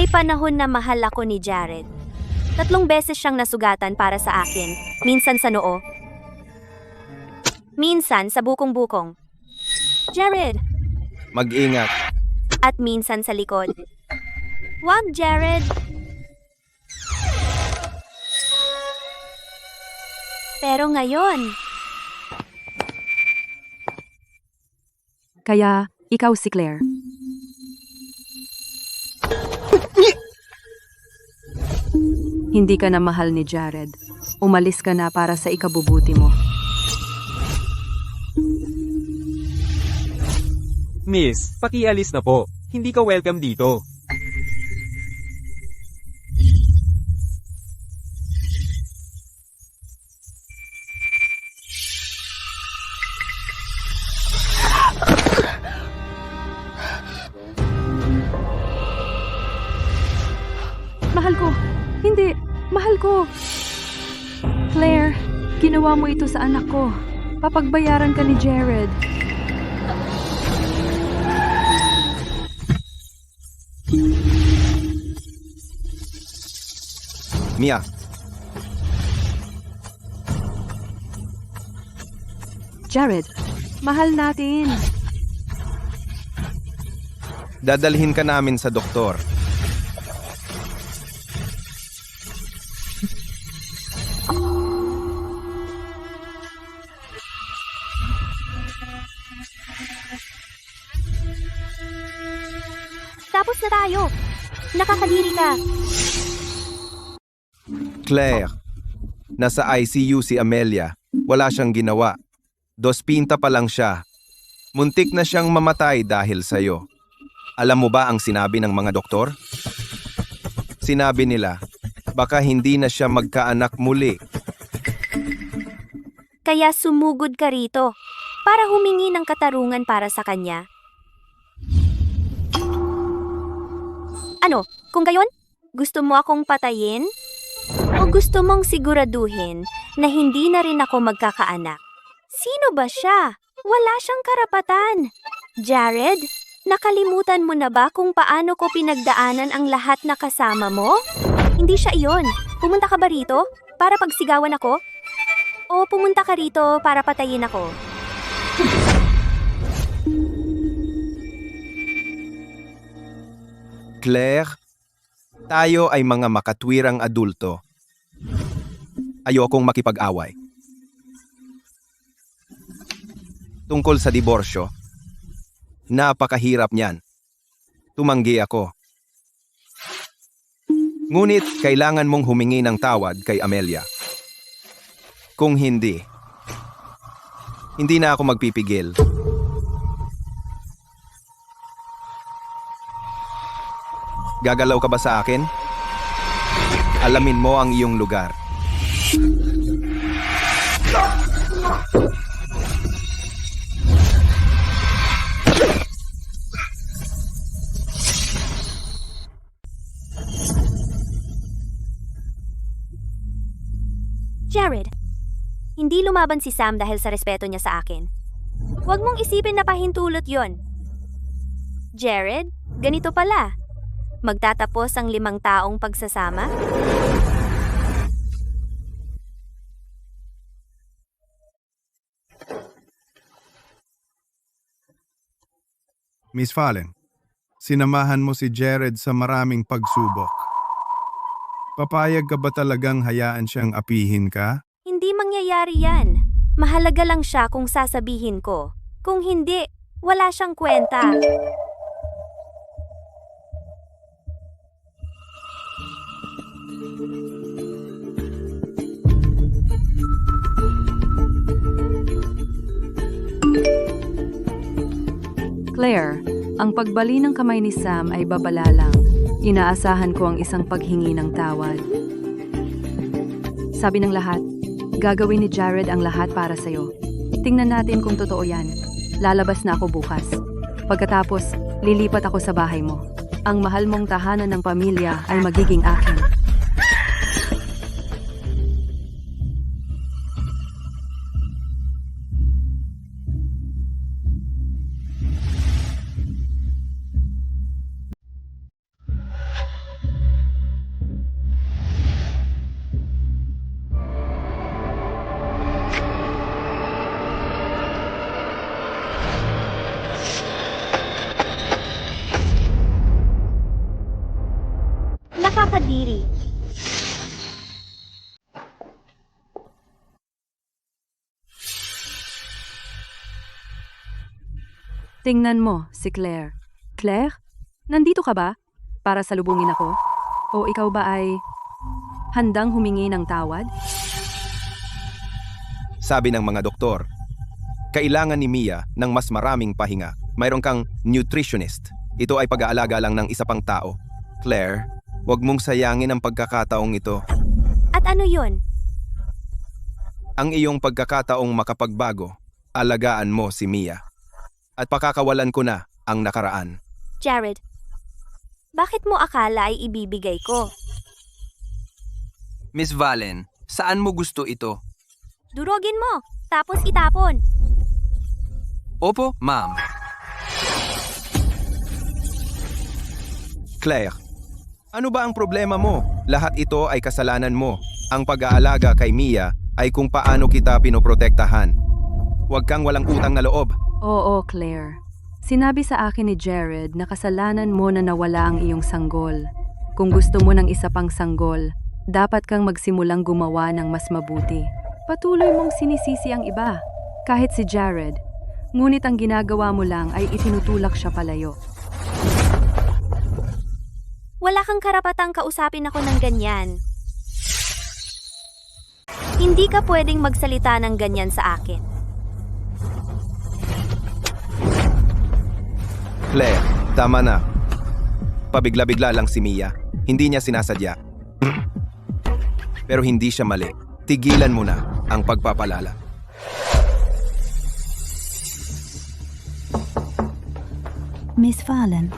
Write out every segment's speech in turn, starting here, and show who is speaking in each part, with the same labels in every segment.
Speaker 1: May panahon na mahal ako ni Jared. 3 beses siyang nasugatan para sa akin. Minsan sa noo. Minsan sa bukong-bukong. Jared!
Speaker 2: Mag-ingat.
Speaker 1: At minsan sa likod. Wag, Jared! Pero ngayon,
Speaker 3: Kaya, ikaw si Claire. Hindi ka na mahal ni Jared. Umalis ka na para sa ikabubuti mo.
Speaker 4: Miss, pakialis na po. Hindi ka welcome dito.
Speaker 3: Mahal ko! Hindi! Mahal ko! Claire, ginawa mo ito sa anak ko. Papagbayaran ka ni Jared.
Speaker 2: Mia,
Speaker 3: Jared, mahal natin.
Speaker 2: dadalhin ka namin sa doktor.
Speaker 1: tapos na tayo. Nakakadiri ka.
Speaker 2: Claire, nasa ICU si Amelia. Wala siyang ginawa. 2 pinta pa lang siya. Muntik na siyang mamatay dahil sa'yo. Alam mo ba ang sinabi ng mga doktor? Sinabi nila, baka hindi na siya magkaanak muli.
Speaker 1: Kaya sumugod ka rito para humingi ng katarungan para sa kanya. Ano, kung gayon, gusto mo akong patayin? O gusto mong siguraduhin na hindi na rin ako magkakaanak? Sino ba siya? Wala siyang karapatan. Jared, nakalimutan mo na ba kung paano ko pinagdaanan ang lahat na kasama mo? Hindi siya iyon. Pumunta ka ba rito para pagsigawan ako? O pumunta ka rito para patayin ako?
Speaker 2: Claire, tayo ay mga makatwirang adulto. Ayokong makipag-away. Tungkol sa diborsyo, napakahirap niyan. Tumanggi ako. Ngunit kailangan mong humingi ng tawad kay Amelia. Kung hindi, hindi na ako magpipigil. Gagalaw ka ba sa akin? Alamin mo ang iyong lugar.
Speaker 1: Jared, hindi lumaban si Sam dahil sa respeto niya sa akin. Huwag mong isipin na pahintulot yon. Jared, ganito pala. Magtatapos ang 5 taong pagsasama?
Speaker 5: Miss Fallen, sinamahan mo si Jared sa maraming pagsubok. Papayag ka ba talagang hayaan siyang apihin ka?
Speaker 1: Hindi mangyayari yan. Mahalaga lang siya kung sasabihin ko. Kung hindi, wala siyang kwenta.
Speaker 3: Claire, ang pagbali ng kamay ni Sam ay babala lang. Inaasahan ko ang isang paghingi ng tawad. Sabi ng lahat, gagawin ni Jared ang lahat para sa'yo. Tingnan natin kung totoo yan. Lalabas na ako bukas. Pagkatapos, lilipat ako sa bahay mo. Ang mahal mong tahanan ng pamilya ay magiging akin. Tingnan mo, si Claire. Claire? Nandito ka ba? Para salubungin ako? O ikaw ba ay handang humingi ng tawad?
Speaker 2: Sabi ng mga doktor, kailangan ni Mia ng mas maraming pahinga. Mayroon kang nutritionist. Ito ay pag-aalaga lang ng isa pang tao. Claire, huwag mong sayangin ang pagkakataong ito.
Speaker 1: At ano yun?
Speaker 2: Ang iyong pagkakataong makapagbago, alagaan mo si Mia. At pakakawalan ko na ang nakaraan.
Speaker 1: Jared, bakit mo akala ay ibibigay ko?
Speaker 2: Miss Valen, saan mo gusto ito?
Speaker 1: Durogin mo, tapos itapon.
Speaker 2: Opo, ma'am. Claire, ano ba ang problema mo? Lahat ito ay kasalanan mo. Ang pag-aalaga kay Mia ay kung paano kita pinoprotektahan. Huwag kang walang utang na loob.
Speaker 3: Oo, Claire. Sinabi sa akin ni Jared na kasalanan mo na nawala ang iyong sanggol. Kung gusto mo ng isa pang sanggol, dapat kang magsimulang gumawa ng mas mabuti. Patuloy mong sinisisi ang iba, kahit si Jared. Ngunit ang ginagawa mo lang ay itinutulak siya palayo.
Speaker 1: Wala kang karapatang kausapin ako ng ganyan. Hindi ka pwedeng magsalita ng ganyan sa akin.
Speaker 2: Claire, tama na. Pabigla-bigla lang si Mia. Hindi niya sinasadya. Pero hindi siya mali. Tigilan mo na ang pagpapalala.
Speaker 6: Miss Valen,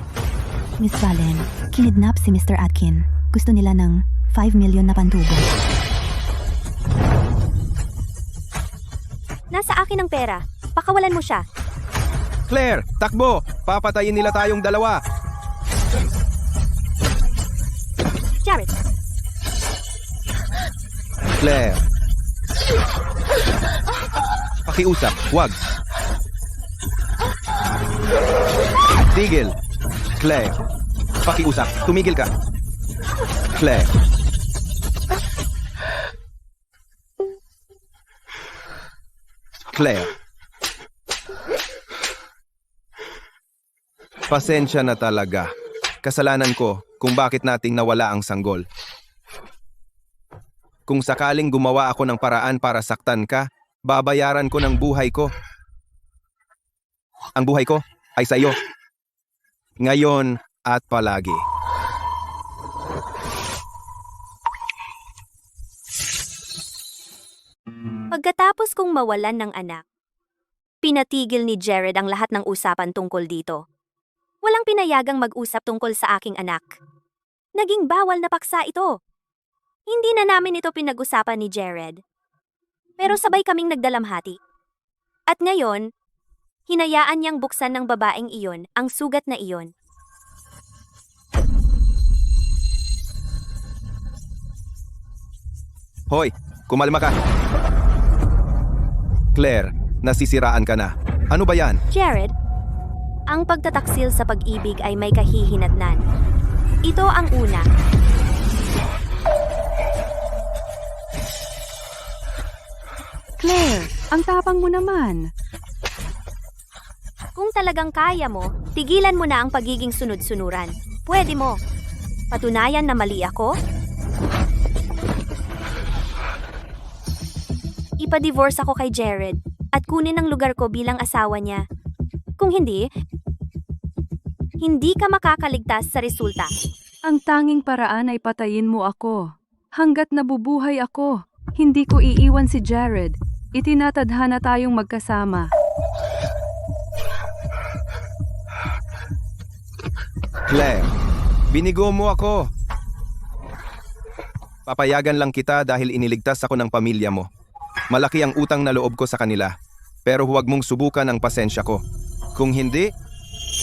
Speaker 6: kinidnap si Mr. Atkin. Gusto nila ng 5 million na pantubo.
Speaker 1: Nasa akin ang pera. Pakawalan mo siya.
Speaker 2: Claire, takbo! Papatayin nila tayong dalawa.
Speaker 1: Jared,
Speaker 2: Claire. Pakiusap, wag. Tigil. Claire. Pakiusap, tumigil ka. Claire. Claire. Pasensya na talaga. Kasalanan ko kung bakit nating nawala ang sanggol. Kung sakaling gumawa ako ng paraan para saktan ka, babayaran ko ng buhay ko. Ang buhay ko ay sa iyo. Ngayon at palagi.
Speaker 1: pagkatapos kong mawalan ng anak, pinatigil ni Jared ang lahat ng usapan tungkol dito. Walang pinayagang mag-usap tungkol sa aking anak. Naging bawal na paksa ito. Hindi na namin ito pinag-usapan ni Jared. Pero sabay kaming nagdalamhati. At ngayon, hinayaan niyang buksan ng babaeng iyon ang sugat na iyon.
Speaker 2: Hoy, kumalma ka. Claire, nasisiraan ka na. Ano ba yan?
Speaker 1: Jared, ang pagtataksil sa pag-ibig ay may kahihinatnan. Ito ang una.
Speaker 3: Claire, ang tapang mo naman.
Speaker 1: Kung talagang kaya mo, tigilan mo na ang pagiging sunod-sunuran. Pwede mo. Patunayan na mali ako? Ipa-divorce ako kay Jared at kunin ang lugar ko bilang asawa niya. Kung hindi, hindi ka makakaligtas sa resulta.
Speaker 3: Ang tanging paraan ay patayin mo ako. Hanggat nabubuhay ako, hindi ko iiwan si Jared. Itinatadhana tayong magkasama.
Speaker 2: Claire, binigo mo ako. Papayagan lang kita dahil iniligtas ako ng pamilya mo. Malaki ang utang na loob ko sa kanila. Pero huwag mong subukan ang pasensya ko. Kung hindi,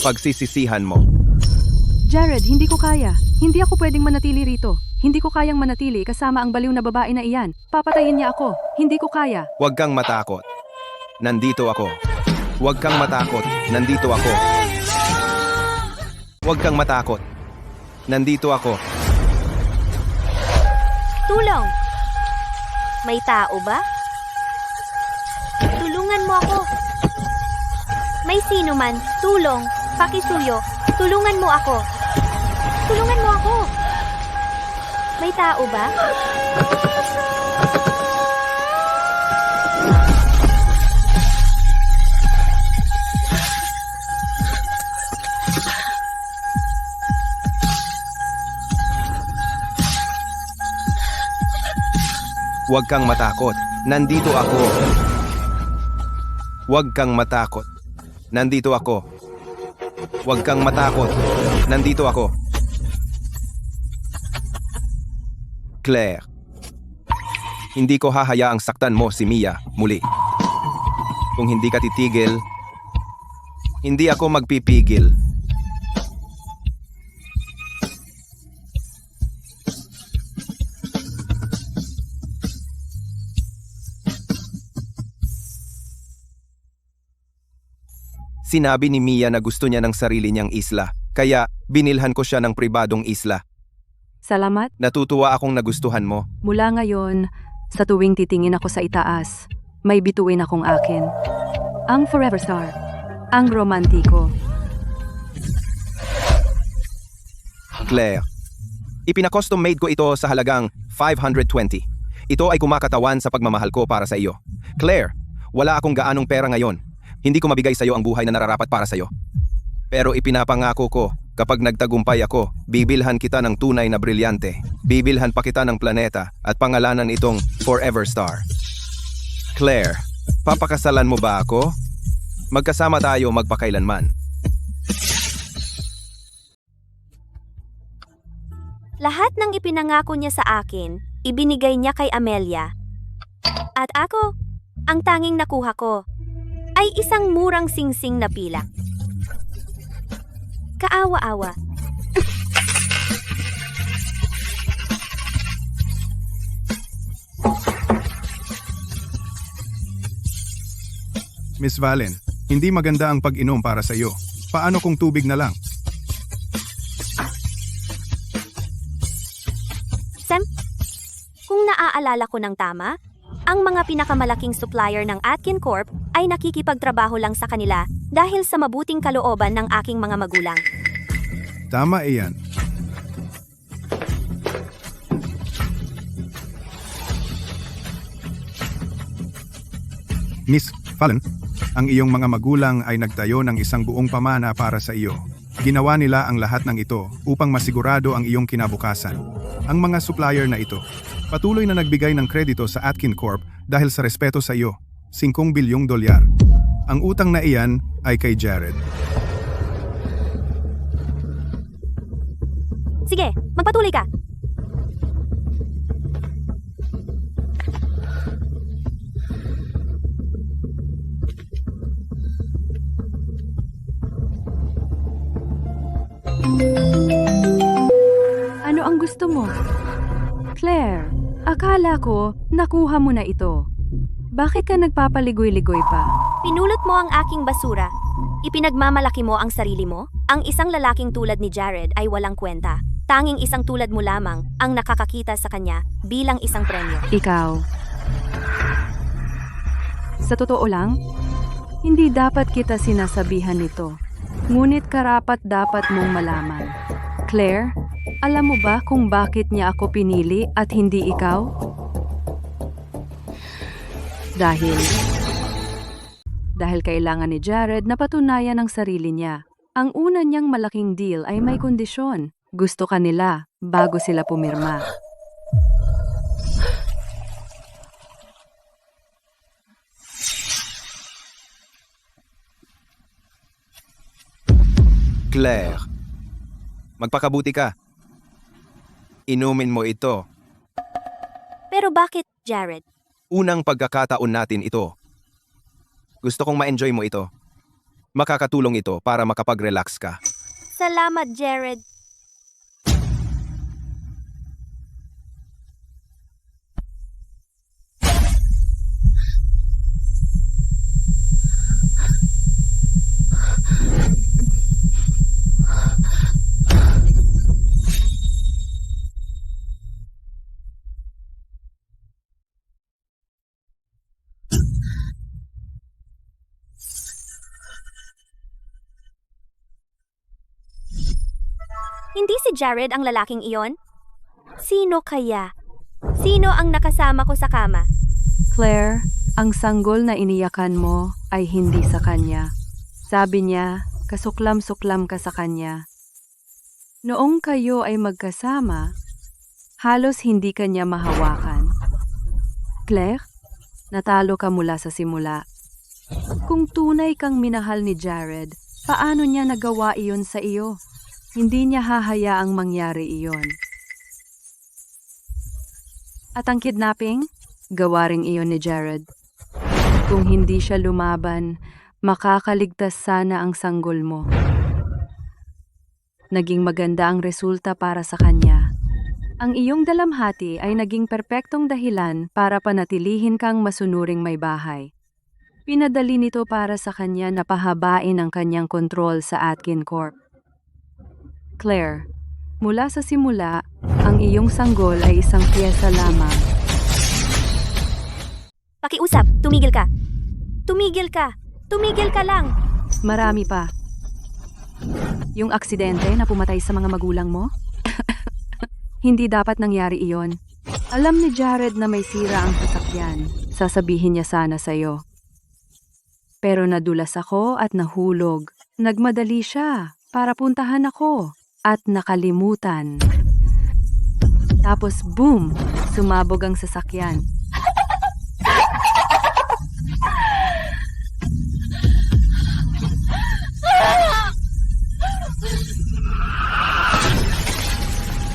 Speaker 2: pagsisisihan mo.
Speaker 3: Jared, hindi ko kaya. Hindi ako pwedeng manatili rito. Hindi ko kayang manatili kasama ang baliw na babae na iyan. Papatayin niya ako. Hindi ko kaya.
Speaker 2: Huwag kang matakot. Nandito ako. Huwag kang matakot. Nandito ako. Huwag kang matakot. Nandito ako.
Speaker 1: Tulong! May tao ba? Tulungan mo ako. May May sino man, tulong, pakisuyo, tulungan mo ako. Tulungan mo ako. May tao ba?
Speaker 2: Huwag kang matakot. Nandito ako. Huwag kang matakot. Nandito ako. Huwag kang matakot. Nandito ako. Claire. Hindi ko hahayaang saktan mo si Mia muli. Kung hindi ka titigil, hindi ako magpipigil. Sinabi ni Mia na gusto niya ng sarili niyang isla, kaya binilhan ko siya ng pribadong isla.
Speaker 3: Salamat.
Speaker 2: Natutuwa akong nagustuhan mo.
Speaker 3: Mula ngayon, sa tuwing titingin ako sa itaas, may bituin akong akin. Ang Forever Star. Ang romantiko.
Speaker 2: Claire. Ipina-custom made ko ito sa halagang 520. Ito ay kumakatawan sa pagmamahal ko para sa iyo. Claire, wala akong gaanong pera ngayon. Hindi ko mabigay sa iyo ang buhay na nararapat para sa iyo. Pero ipinapangako ko, kapag nagtagumpay ako, bibilhan kita ng tunay na brilyante. Bibilhan pa kita ng planeta at pangalanan itong Forever Star. Claire, papakasalan mo ba ako? Magkasama tayo magpakailanman.
Speaker 1: Lahat ng ipinangako niya sa akin, ibinigay niya kay Amelia. At ako, ang tanging nakuha ko, ay isang murang singsing na pilak. Kaawa-awa.
Speaker 5: Miss Valen, hindi maganda ang pag-inom para sa iyo. Paano kung tubig na lang?
Speaker 1: Sam, kung naaalala ko ng tama, ang mga pinakamalaking supplier ng Atkin Corp ay nakikipagtrabaho lang sa kanila dahil sa mabuting kalooban ng aking mga magulang.
Speaker 5: Tama iyan. Miss Valen, ang iyong mga magulang ay nagtayo ng isang buong pamana para sa iyo. Ginawa nila ang lahat ng ito upang masigurado ang iyong kinabukasan. Ang mga supplier na ito, patuloy na nagbigay ng kredito sa Atkin Corp dahil sa respeto sa iyo, 5 bilyong dolyar. Ang utang na iyan ay kay Jared.
Speaker 1: Sige, magpatuloy ka.
Speaker 3: Ano ang gusto mo? Claire, akala ko nakuha mo na ito. Bakit ka nagpapaligoy-ligoy pa?
Speaker 1: Pinulot mo ang aking basura. Ipinagmamalaki mo ang sarili mo? Ang isang lalaking tulad ni Jared ay walang kwenta. Tanging isang tulad mo lamang ang nakakakita sa kanya bilang isang premyo.
Speaker 3: Ikaw. Sa totoo lang, hindi dapat kita sinasabihan nito. Ngunit karapat dapat mong malaman. Claire, alam mo ba kung bakit niya ako pinili at hindi ikaw? Dahil kailangan ni Jared na patunayan ang sarili niya. Ang una niyang malaking deal ay may kondisyon. Gusto ka nila bago sila pumirma.
Speaker 2: Claire, magpakabuti ka. Inumin mo ito.
Speaker 1: Pero bakit, Jared?
Speaker 2: Unang pagkakataon natin ito. Gusto kong ma-enjoy mo ito. Makakatulong ito para makapag-relax ka.
Speaker 1: Salamat, Jared. Hindi si Jared ang lalaking iyon? Sino kaya? Sino ang nakasama ko sa kama?
Speaker 3: Claire, ang sanggol na iniyakan mo ay hindi sa kanya. Sabi niya, kasuklam-suklam ka sa kanya. Noong kayo ay magkasama, halos hindi kanya mahawakan. Claire, natalo ka mula sa simula. Kung tunay kang minahal ni Jared, paano niya nagawa iyon sa iyo? Hindi niya hahayaang mangyari iyon. At ang kidnapping, gawa ring iyon ni Jared. Kung hindi siya lumaban, makakaligtas sana ang sanggol mo. Naging maganda ang resulta para sa kanya. Ang iyong dalamhati ay naging perpektong dahilan para panatilihin kang masunuring may bahay. Pinadali nito para sa kanya na pahabain ang kanyang kontrol sa Atkin Corp. Claire, mula sa simula, ang iyong sanggol ay isang piyesa lamang.
Speaker 1: Pakiusap, tumigil ka. Tumigil ka. Tumigil ka lang.
Speaker 3: Marami pa. Yung aksidente na pumatay sa mga magulang mo? Hindi dapat nangyari iyon. Alam ni Jared na may sira ang sasakyan. Sasabihin niya sana sa'yo. Pero nadulas ako at nahulog. Nagmadali siya para puntahan ako at nakalimutan. Tapos boom! Sumabog ang sasakyan.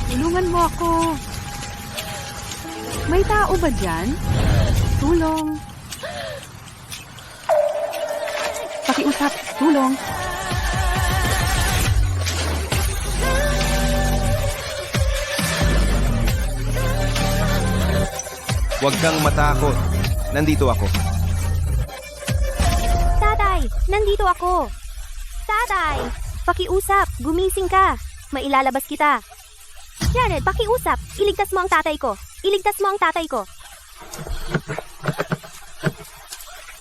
Speaker 3: Tulungan mo ako. May tao ba dyan? Tulong. Pakiusap, tulong.
Speaker 2: Huwag kang matakot. Nandito ako.
Speaker 1: Tatay, nandito ako. Tatay, pakiusap, gumising ka. Mailalabas kita. Jared, pakiusap. Iligtas mo ang tatay ko. Iligtas mo ang tatay ko.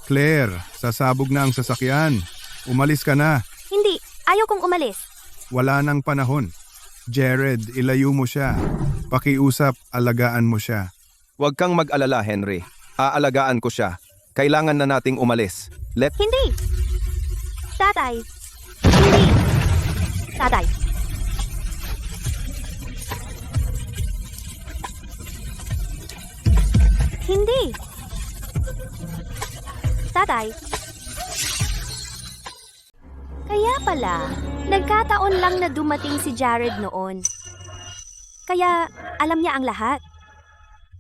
Speaker 5: Claire, sasabog na ang sasakyan. Umalis ka na.
Speaker 1: Hindi, ayaw kong umalis.
Speaker 5: Wala nang panahon. Jared, ilayo mo siya. Pakiusap, alagaan mo siya.
Speaker 2: Huwag kang mag-alala, Henry. Aalagaan ko siya. Kailangan na nating umalis.
Speaker 1: Hindi. Tatay. Hindi. Tatay. Hindi. Tatay. Kaya pala, nagkataon lang na dumating si Jared noon. Kaya alam niya ang lahat.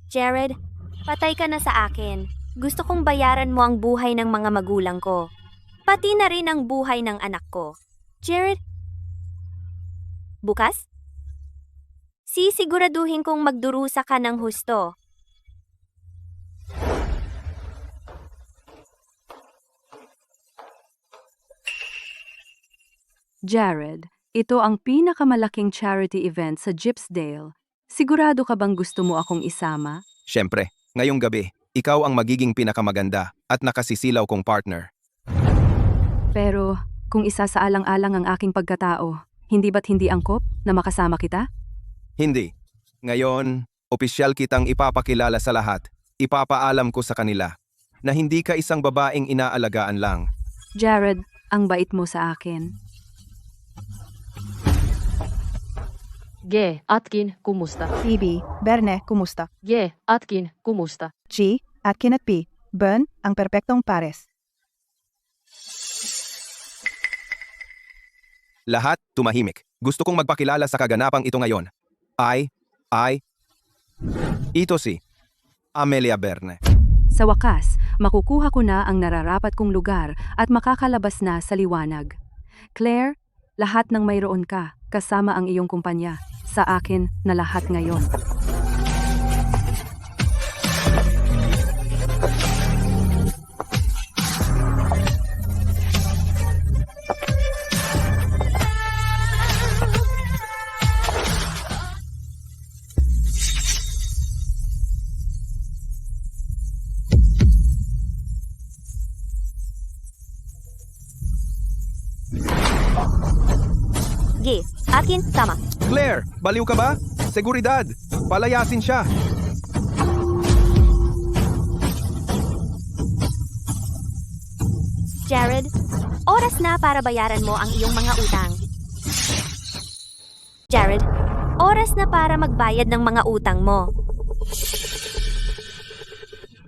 Speaker 1: Jared, patay ka na sa akin. Gusto kong bayaran mo ang buhay ng mga magulang ko. Pati na rin ang buhay ng anak ko. Jared, bukas? Sisiguraduhin kong magdurusa ka ng husto.
Speaker 3: Jared, ito ang pinakamalaking charity event sa Gypsdale. Sigurado ka bang gusto mo akong isama?
Speaker 2: Siyempre, ngayong gabi, ikaw ang magiging pinakamaganda at nakasisilaw kong partner.
Speaker 3: Pero kung isasaalang-alang ang aking pagkatao, hindi ba't hindi angkop na makasama kita?
Speaker 2: Hindi. Ngayon, opisyal kitang ipapakilala sa lahat. Ipapaalam ko sa kanila na hindi ka isang babaeng inaalagaan lang.
Speaker 3: Jared, ang bait mo sa akin.
Speaker 7: G. Atkin, kumusta?
Speaker 8: Phoebe, Berne, kumusta?
Speaker 7: G. Atkin, kumusta?
Speaker 8: G, Atkin at P, Bern, ang perpektong pares.
Speaker 2: Lahat tumahimik. Gusto kong magpakilala sa kaganapang ito ngayon. Ito si Amelia Berne.
Speaker 3: Sa wakas, makukuha ko na ang nararapat kong lugar at makakalabas na sa liwanag. Claire, lahat ng mayroon ka, kasama ang iyong kumpanya. Sa akin na lahat ngayon.
Speaker 1: Sige, Atkin, tama.
Speaker 2: Claire, baliw ka ba? Seguridad, palayasin siya.
Speaker 1: Jared, oras na para bayaran mo ang iyong mga utang. Jared, oras na para magbayad ng mga utang mo.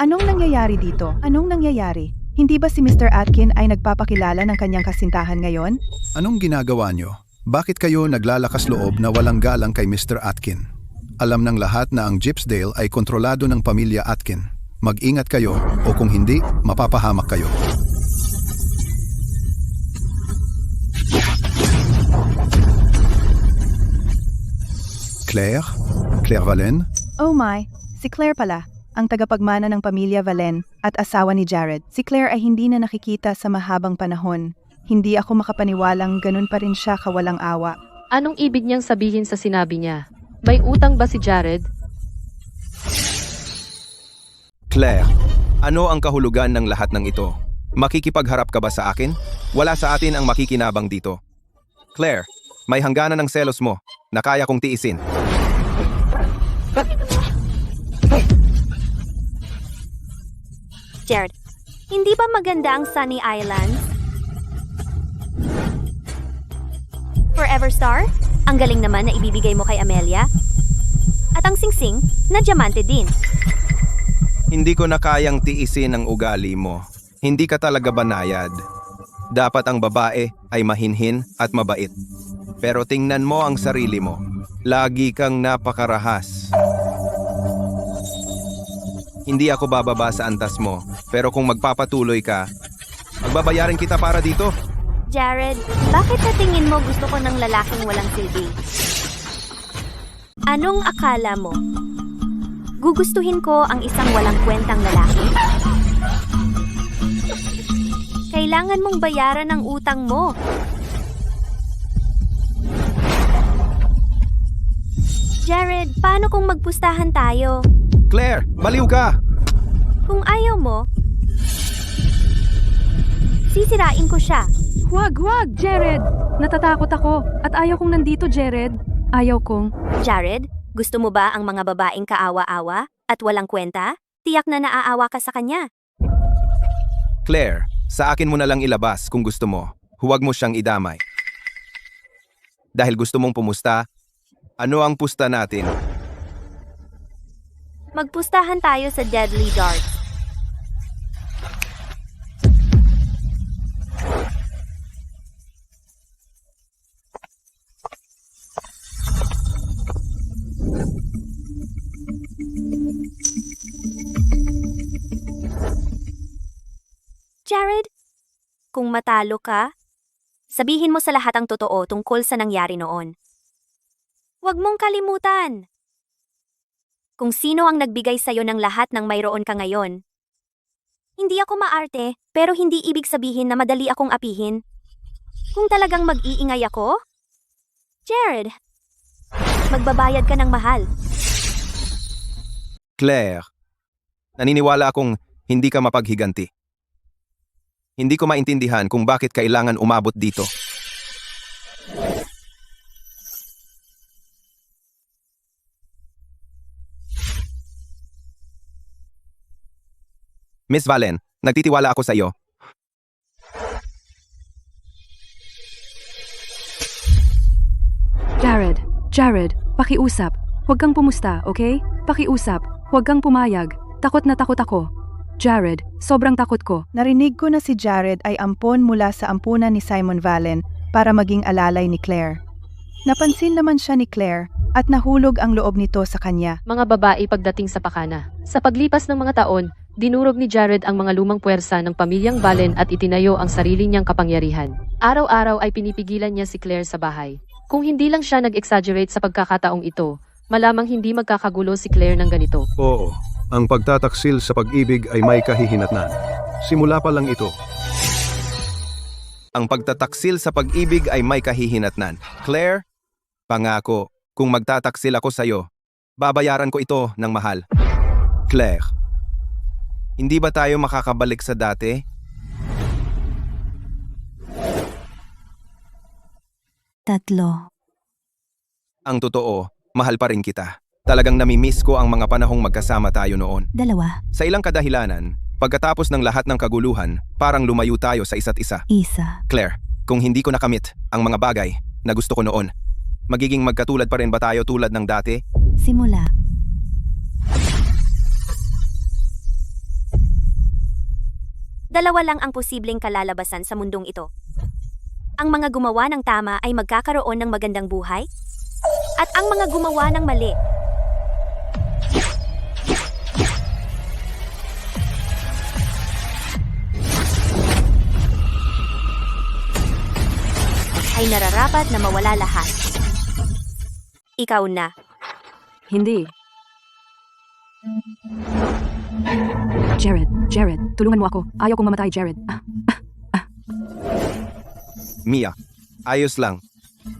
Speaker 8: Anong nangyayari dito? Anong nangyayari? Hindi ba si Mr. Atkin ay nagpapakilala ng kanyang kasintahan ngayon?
Speaker 5: Anong ginagawa nyo? Bakit kayo naglalakas loob na walang galang kay Mr. Atkin? Alam ng lahat na ang Gypsdale ay kontrolado ng pamilya Atkin. Mag-ingat kayo o kung hindi, mapapahamak kayo. Claire? Claire Valen?
Speaker 8: Oh my, si Claire pala, ang tagapagmana ng pamilya Valen at asawa ni Jared. Si Claire ay hindi na nakikita sa mahabang panahon. Hindi ako makapaniwalang ganun pa rin siya kawalang awa.
Speaker 7: Anong ibig niyang sabihin sa sinabi niya? May utang ba si Jared?
Speaker 2: Claire, ano ang kahulugan ng lahat ng ito? Makikipagharap ka ba sa akin? Wala sa atin ang makikinabang dito. Claire, may hangganan ng selos mo na kaya kong tiisin.
Speaker 1: Jared, hindi ba maganda ang Sunny Islands? Forever Star, ang galing naman na ibibigay mo kay Amelia. At ang singsing na diamante din.
Speaker 2: Hindi ko na kayang tiisin ang ugali mo. Hindi ka talaga banayad. Dapat ang babae ay mahinhin at mabait. Pero tingnan mo ang sarili mo. Lagi kang napakarahas. Hindi ako bababa sa antas mo, pero kung magpapatuloy ka, magbabayaran kita para dito.
Speaker 1: Jared, bakit sa tingin mo gusto ko ng lalaking walang silbi? Anong akala mo? Gugustuhin ko ang isang walang kwentang lalaki? Kailangan mong bayaran ang utang mo. Jared, paano kung magpustahan tayo?
Speaker 2: Claire, baliw ka!
Speaker 1: Kung ayaw mo, sisirain ko siya.
Speaker 3: Huwag, Jared! Natatakot ako at ayaw kong nandito, Jared. Ayaw kong...
Speaker 1: Jared, gusto mo ba ang mga babaeng kaawa-awa at walang kwenta? Tiyak na naaawa ka sa kanya.
Speaker 2: Claire, sa akin mo na lang ilabas kung gusto mo. Huwag mo siyang idamay. Dahil gusto mong pumusta, ano ang pusta natin?
Speaker 1: Magpustahan tayo sa Deadly Dark. Jared, kung matalo ka, sabihin mo sa lahat ang totoo tungkol sa nangyari noon. Huwag mong kalimutan kung sino ang nagbigay sa'yo ng lahat ng mayroon ka ngayon. Hindi ako maarte, pero hindi ibig sabihin na madali akong apihin. Kung talagang mag-iingay ako, Jared, magbabayad ka ng mahal.
Speaker 2: Claire, naniniwala akong hindi ka mapaghiganti. Hindi ko maintindihan kung bakit kailangan umabot dito. Miss Valen, nagtitiwala ako sa iyo.
Speaker 3: Jared, pakiusap. Huwag kang pumusta, okay? Pakiusap. Huwag kang pumayag. Takot na takot ako. Jared, sobrang takot ko.
Speaker 8: Narinig ko na si Jared ay ampon mula sa ampunan ni Simon Valen para maging alalay ni Claire. Napansin naman siya ni Claire at nahulog ang loob nito sa kanya.
Speaker 7: Mga babae pagdating sa pakana. Sa paglipas ng mga taon, dinurog ni Jared ang mga lumang puwersa ng pamilyang Valen at itinayo ang sarili niyang kapangyarihan. Araw-araw ay pinipigilan niya si Claire sa bahay. Kung hindi lang siya nag-exaggerate sa pagkakataong ito, malamang hindi magkakagulo si Claire ng ganito.
Speaker 5: Oo, ang pagtataksil sa pag-ibig ay may kahihinatnan. Simula pa lang ito.
Speaker 2: Ang pagtataksil sa pag-ibig ay may kahihinatnan. Claire, pangako, kung magtataksil ako sa iyo, babayaran ko ito ng mahal. Claire, hindi ba tayo makakabalik sa dati?
Speaker 6: Tatlo.
Speaker 2: Ang totoo, mahal pa rin kita. Talagang namimiss ko ang mga panahong magkasama tayo noon.
Speaker 6: Dalawa.
Speaker 2: Sa ilang kadahilanan, pagkatapos ng lahat ng kaguluhan, parang lumayo tayo sa isa't isa.
Speaker 6: Isa.
Speaker 2: Claire, kung hindi ko nakamit ang mga bagay na gusto ko noon, magiging magkatulad pa rin ba tayo tulad ng dati?
Speaker 6: Simula.
Speaker 1: Dalawa lang ang posibleng kalalabasan sa mundong ito. Ang mga gumawa ng tama ay magkakaroon ng magandang buhay, at ang mga gumawa ng mali ay nararapat na mawala lahat. Ikaw na.
Speaker 3: Hindi. Jared, tulungan mo ako. Ayaw kong mamatay, Jared.
Speaker 2: Mia, ayos lang.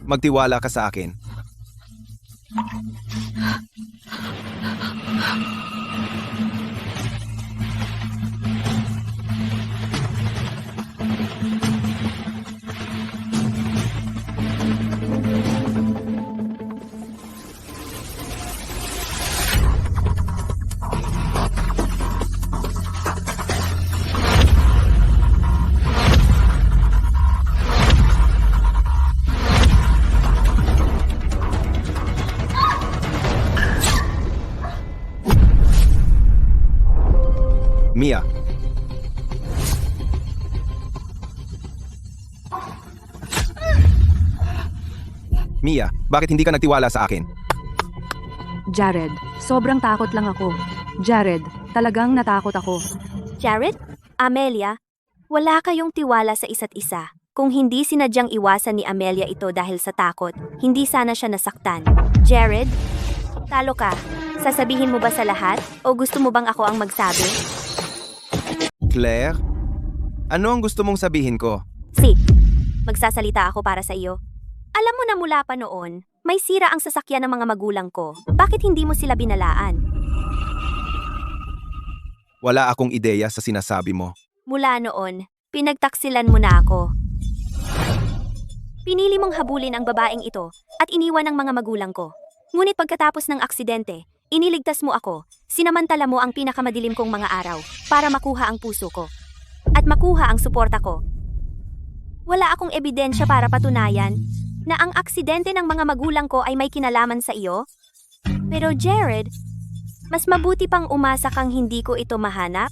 Speaker 2: Magtiwala ka sa akin. Mia. Mia, bakit hindi ka nagtiwala sa akin?
Speaker 3: Jared, sobrang takot lang ako. Jared, talagang natakot ako.
Speaker 1: Jared? Amelia? Wala kayong tiwala sa isa't isa. Kung hindi sinadyang iwasan ni Amelia ito dahil sa takot, hindi sana siya nasaktan. Jared? Talo ka. Sasabihin mo ba sa lahat? O gusto mo bang ako ang magsabi?
Speaker 2: Claire? Ano ang gusto mong sabihin ko?
Speaker 1: Si, magsasalita ako para sa iyo. Alam mo na mula pa noon, may sira ang sasakyan ng mga magulang ko. Bakit hindi mo sila binalaan?
Speaker 2: Wala akong ideya sa sinasabi mo.
Speaker 1: Mula noon, pinagtaksilan mo na ako. Pinili mong habulin ang babaeng ito at iniwan ang mga magulang ko. Ngunit pagkatapos ng aksidente, iniligtas mo ako, sinamantala mo ang pinakamadilim kong mga araw para makuha ang puso ko at makuha ang suporta ko. Wala akong ebidensya para patunayan na ang aksidente ng mga magulang ko ay may kinalaman sa iyo. Pero Jared, mas mabuti pang umasa kang hindi ko ito mahanap.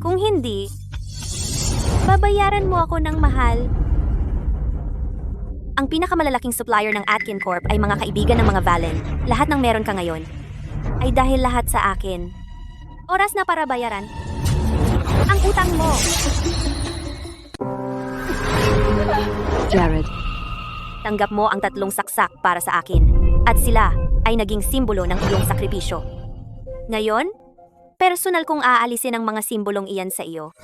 Speaker 1: Kung hindi, babayaran mo ako ng mahal. Ang pinakamalalaking supplier ng Atkin Corp ay mga kaibigan ng mga Valen. Lahat ng meron ka ngayon ay dahil lahat sa akin. Oras na para bayaran ang utang mo.
Speaker 3: Jared,
Speaker 1: Tanggap mo ang 3 saksak para sa akin at sila ay naging simbolo ng iyong sakripisyo. Ngayon, personal kong aalisin ang mga simbolong iyan sa iyo.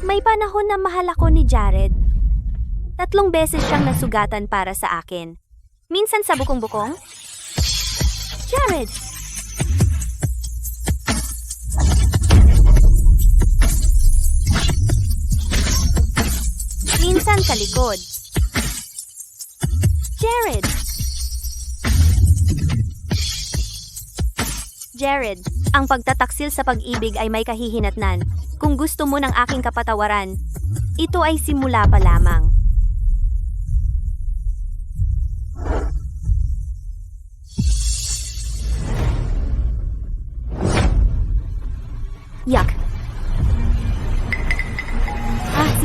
Speaker 1: May panahon na mahal ako ni Jared. 3 beses siyang nasugatan para sa akin. Minsan sa bukong-bukong. Jared! Minsan sa likod. Jared! Jared, ang pagtataksil sa pag-ibig ay may kahihinatnan. Kung gusto mo ng aking kapatawaran, ito ay simula pa lamang. Yak.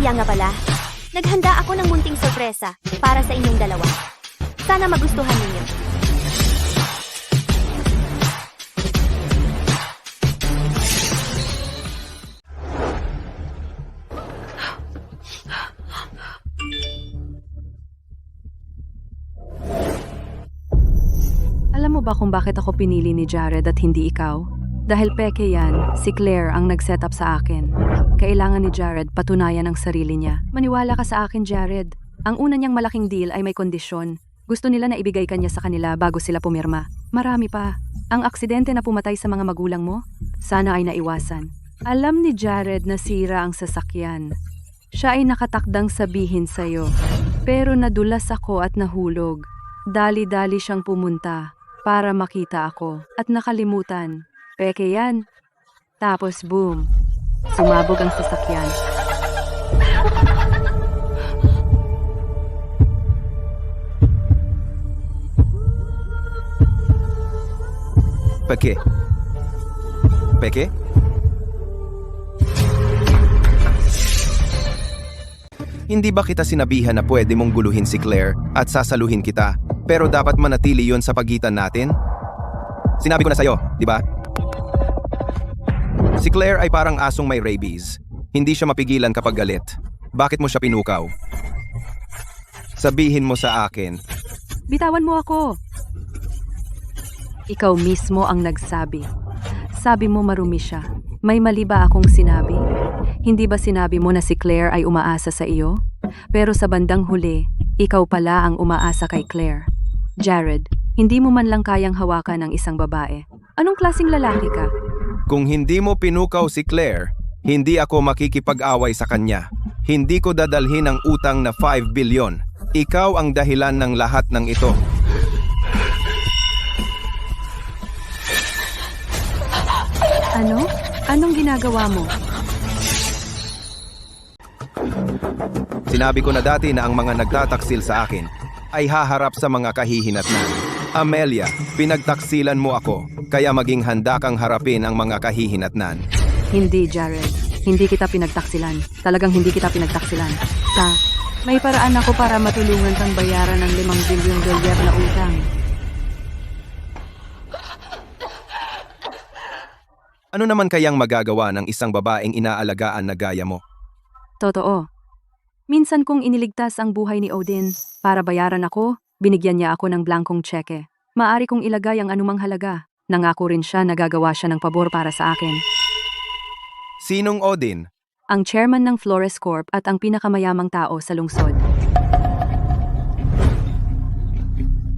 Speaker 1: Siya nga pala. Naghanda ako ng munting sorpresa para sa inyong dalawa. Sana magustuhan ninyo.
Speaker 3: alam mo ba kung bakit ako pinili ni Jared at hindi ikaw? Dahil peke yan, si Claire ang nag-set up sa akin. Kailangan ni Jared patunayan ang sarili niya. Maniwala ka sa akin, Jared. Ang una niyang malaking deal ay may kondisyon. Gusto nila na ibigay kanya sa kanila bago sila pumirma. Marami pa. Ang aksidente na pumatay sa mga magulang mo, sana ay naiwasan. Alam ni Jared na sira ang sasakyan. Siya ay nakatakdang sabihin sa'yo. Pero nadulas ako at nahulog. Dali-dali siyang pumunta para makita ako at nakalimutan. Peke yan. Tapos boom, sumabog ang sasakyan.
Speaker 2: Peke? Peke? Hindi ba kita sinabihan na pwede mong guluhin si Claire at sasaluhin kita, pero dapat manatili yon sa pagitan natin? Sinabi ko na sa'yo, di ba? Si Claire ay parang asong may rabies. Hindi siya mapigilan kapag galit. Bakit mo siya pinukaw? Sabihin mo sa akin.
Speaker 3: Bitawan mo ako. Ikaw mismo ang nagsabi. Sabi mo marumi siya. May mali ba akong sinabi? Hindi ba sinabi mo na si Claire ay umaasa sa iyo? Pero sa bandang huli, ikaw pala ang umaasa kay Claire. Jared, hindi mo man lang kayang hawakan ang isang babae. Anong klaseng lalaki ka?
Speaker 2: Kung hindi mo pinukaw si Claire, hindi ako makikipag-away sa kanya. Hindi ko dadalhin ang utang na 5 bilyon. Ikaw ang dahilan ng lahat ng ito.
Speaker 3: Ano? Anong ginagawa mo?
Speaker 2: Sinabi ko na dati na ang mga nagtataksil sa akin ay haharap sa mga kahihinatnan. Amelia, pinagtaksilan mo ako, kaya maging handa kang harapin ang mga kahihinatnan.
Speaker 3: Hindi, Jared. Hindi kita pinagtaksilan. Talagang hindi kita pinagtaksilan. May paraan ako para matulungan kang bayaran ng 5 bilyong dolyar na utang.
Speaker 2: Ano naman kayang magagawa ng isang babaeng inaalagaan na gaya mo?
Speaker 3: Totoo. Minsan kong iniligtas ang buhay ni Odin. Para bayaran ako, binigyan niya ako ng blankong tseke. Maari kong ilagay ang anumang halaga. Nangako rin siya na gagawa siya ng pabor para sa akin.
Speaker 2: Sinong Odin?
Speaker 3: Ang chairman ng Flores Corp at ang pinakamayamang tao sa lungsod.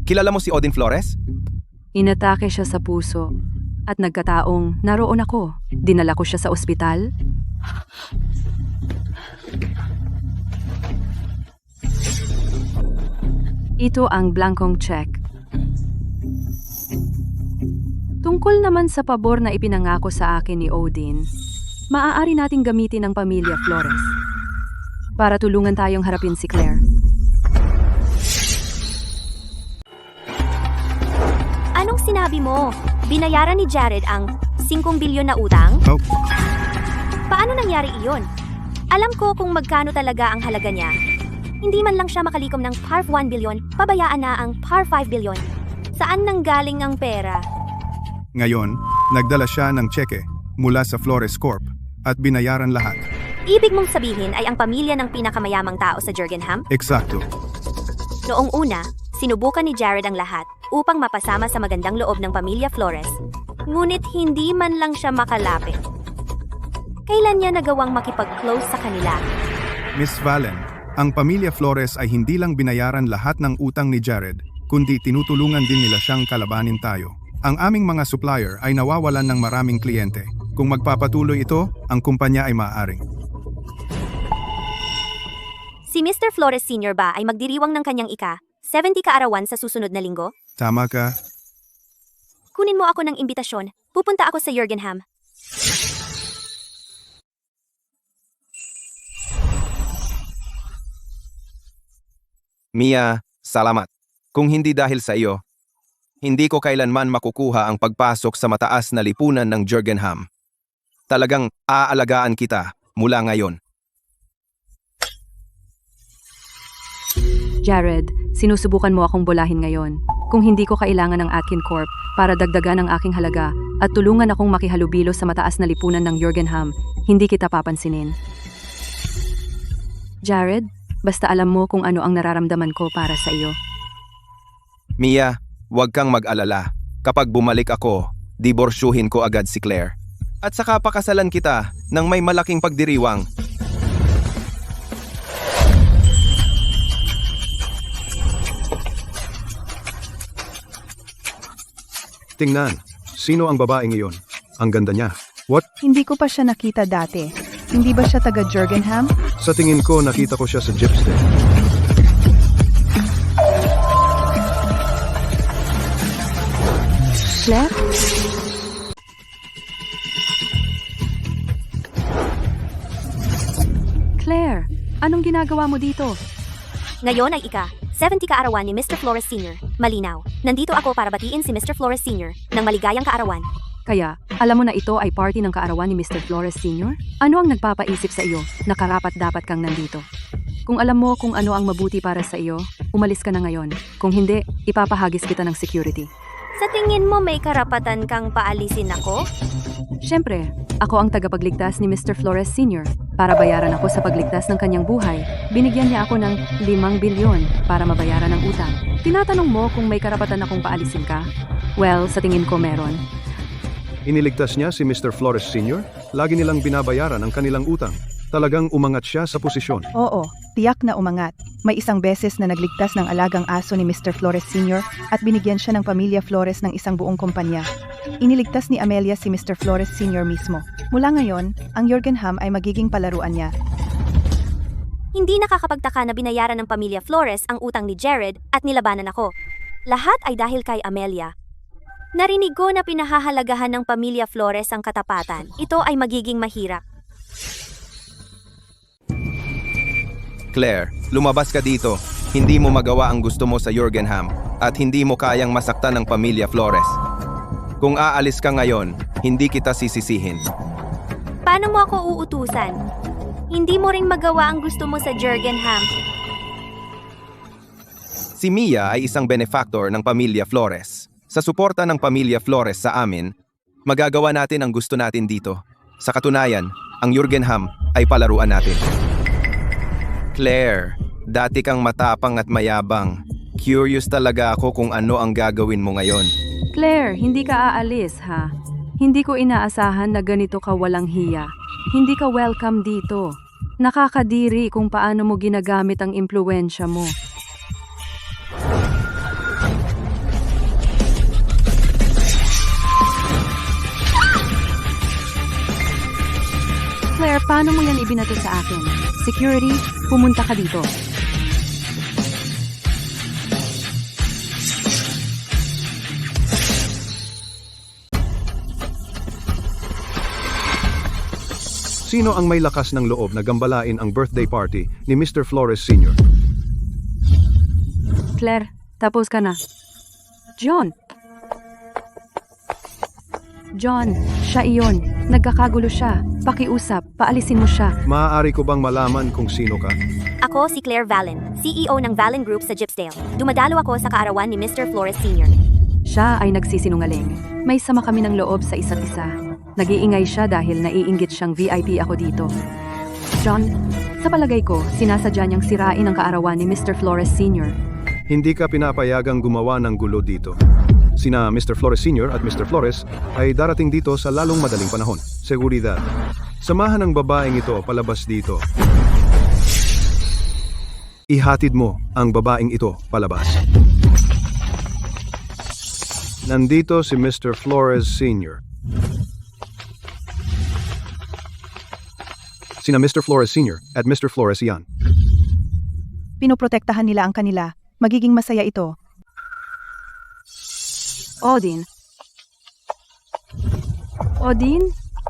Speaker 2: Kilala mo si Odin Flores?
Speaker 3: Inatake siya sa puso. At nagkataong naroon ako. Dinala ko siya sa ospital. Ito ang blankong check. Tungkol naman sa pabor na ipinangako sa akin ni Odin, maaari nating gamitin ang pamilya Flores para tulungan tayong harapin si Claire.
Speaker 1: Anong sinabi mo? Binayaran ni Jared ang 5 bilyon na utang?
Speaker 5: Oh,
Speaker 1: Paano nangyari iyon? Alam ko kung magkano talaga ang halaga niya. Hindi man lang siya makalikom ng par 1 bilyon, pabayaan na ang par 5 bilyon. Saan nanggaling ang pera?
Speaker 5: ngayon, nagdala siya ng tseke mula sa Flores Corp at binayaran lahat.
Speaker 1: Ibig mong sabihin ay ang pamilya ng pinakamayamang tao sa Jurgenham?
Speaker 5: Eksakto.
Speaker 1: Noong una, sinubukan ni Jared ang lahat upang mapasama sa magandang loob ng pamilya Flores. Ngunit hindi man lang siya makalapit. Kailan niya nagawang makipag-close sa kanila?
Speaker 5: Miss Valen, ang pamilya Flores ay hindi lang binayaran lahat ng utang ni Jared, kundi tinutulungan din nila siyang kalabanin tayo. Ang aming mga supplier ay nawawalan ng maraming kliyente. Kung magpapatuloy ito, ang kumpanya ay maaaring.
Speaker 1: Si Mr. Flores Sr. ba ay magdiriwang ng kanyang 70 kaarawan sa susunod na linggo?
Speaker 5: Tama ka.
Speaker 1: Kunin mo ako ng imbitasyon. Pupunta ako sa Jurgenham.
Speaker 2: Mia, salamat. Kung hindi dahil sa iyo, hindi ko kailanman makukuha ang pagpasok sa mataas na lipunan ng Jurgenham. Talagang aalagaan kita mula ngayon.
Speaker 3: Jared, sinusubukan mo akong bulahin ngayon. Kung hindi ko kailangan ng Atkin Corp para dagdagan ang aking halaga at tulungan akong makihalubilo sa mataas na lipunan ng Jurgenham, hindi kita papansinin. Jared, basta alam mo kung ano ang nararamdaman ko para sa iyo.
Speaker 2: Mia, huwag kang mag-alala. Kapag bumalik ako, diborsyuhin ko agad si Claire. At saka pakasalan kita ng may malaking pagdiriwang.
Speaker 5: Tingnan, sino ang babaeng iyon? Ang ganda niya. What?
Speaker 8: Hindi ko pa siya nakita dati. Hindi ba siya taga Jurgenham?
Speaker 5: Sa tingin ko, nakita ko siya sa Gypsy.
Speaker 3: Claire? Claire, anong ginagawa mo dito?
Speaker 1: Ngayon ay 70 kaarawan ni Mr. Flores Sr. Malinaw. Nandito ako para batiin si Mr. Flores Sr. ng maligayang kaarawan.
Speaker 3: Kaya, alam mo na ito ay party ng kaarawan ni Mr. Flores Sr.? Ano ang nagpapaisip sa iyo na karapat dapat kang nandito? Kung alam mo kung ano ang mabuti para sa iyo, umalis ka na ngayon. Kung hindi, ipapahagis kita ng security.
Speaker 1: Sa tingin mo may karapatan kang paalisin ako?
Speaker 3: Siyempre, ako ang tagapagligtas ni Mr. Flores Sr. Para bayaran ako sa pagligtas ng kanyang buhay, binigyan niya ako ng 5 bilyon para mabayaran ang utang. Tinatanong mo kung may karapatan akong paalisin ka? Well, sa tingin ko meron.
Speaker 5: Iniligtas niya si Mr. Flores Sr., lagi nilang binabayaran ang kanilang utang. Talagang umangat siya sa posisyon.
Speaker 8: Oo, tiyak na umangat. May isang beses na nagligtas ng alagang aso ni Mr. Flores Sr. at binigyan siya ng pamilya Flores ng isang buong kumpanya. Iniligtas ni Amelia si Mr. Flores Sr. mismo. Mula ngayon, ang Jorgenham ay magiging palaruan niya.
Speaker 1: Hindi nakakapagtaka na binayaran ng pamilya Flores ang utang ni Jared at nilabanan ako. Lahat ay dahil kay Amelia. Narinig ko na pinahahalagahan ng pamilya Flores ang katapatan. Ito ay magiging mahirap.
Speaker 2: Claire, lumabas ka dito. Hindi mo magawa ang gusto mo sa Jorgenham at hindi mo kayang masaktan ng pamilya Flores. Kung aalis ka ngayon, hindi kita sisisihin.
Speaker 1: Paano mo ako uutusan? Hindi mo ring magawa ang gusto mo sa Jorgenham.
Speaker 2: Si Mia ay isang benefactor ng pamilya Flores. Sa suporta ng pamilya Flores sa amin, magagawa natin ang gusto natin dito. Sa katunayan, ang Jorgenham ay palaruan natin. Claire, dati kang matapang at mayabang. Curious talaga ako kung ano ang gagawin mo ngayon.
Speaker 3: Claire, hindi ka aalis, ha? Hindi ko inaasahan na ganito ka walang hiya. Hindi ka welcome dito. Nakakadiri kung paano mo ginagamit ang impluwensya mo. Claire, paano mo yan ibinato sa akin? Security, pumunta ka dito.
Speaker 5: Sino ang may lakas ng loob na gambalain ang birthday party ni Mr. Flores Sr.?
Speaker 3: Claire, tapos ka na. John, siya iyon. Nagkakagulo siya. Pakiusap, paalisin mo siya.
Speaker 5: Maaari ko bang malaman kung sino ka?
Speaker 1: Ako si Claire Valen, CEO ng Valen Group sa Gypsdale. Dumadalo ako sa kaarawan ni Mr. Flores Sr.
Speaker 3: Siya ay nagsisinungaling. May sama kami ng loob sa isa't isa. Nag-iingay siya dahil naiinggit siyang VIP ako dito. John, sa palagay ko, sinasadya niyang sirain ang kaarawan ni Mr. Flores Sr.
Speaker 5: Hindi ka pinapayagang gumawa ng gulo dito. Sina Mr. Flores Sr. at Mr. Flores ay darating dito sa lalong madaling panahon. Seguridad. Samahan ang babaeng ito palabas dito. Ihatid mo ang babaeng ito palabas. Nandito si Mr. Flores Sr. Sina Mr. Flores Sr. at Mr. Flores yan.
Speaker 8: Pinoprotektahan nila ang kanila. Magiging masaya ito.
Speaker 3: Odin,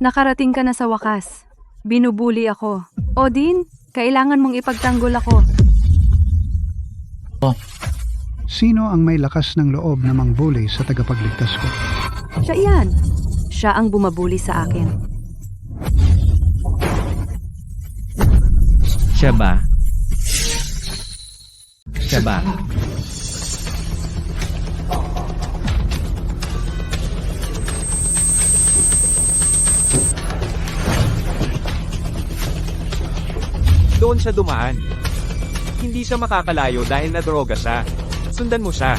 Speaker 3: nakarating ka na sa wakas. Binubuli ako. Odin, kailangan mong ipagtanggol ako.
Speaker 9: Sino ang may lakas ng loob na mangbuli sa tagapagligtas ko?
Speaker 3: Siya iyan. Siya ang bumabuli sa akin.
Speaker 10: Siya ba? Siya ba?
Speaker 4: Doon siya dumaan. Hindi siya makakalayo dahil nadroga siya. Sundan mo siya.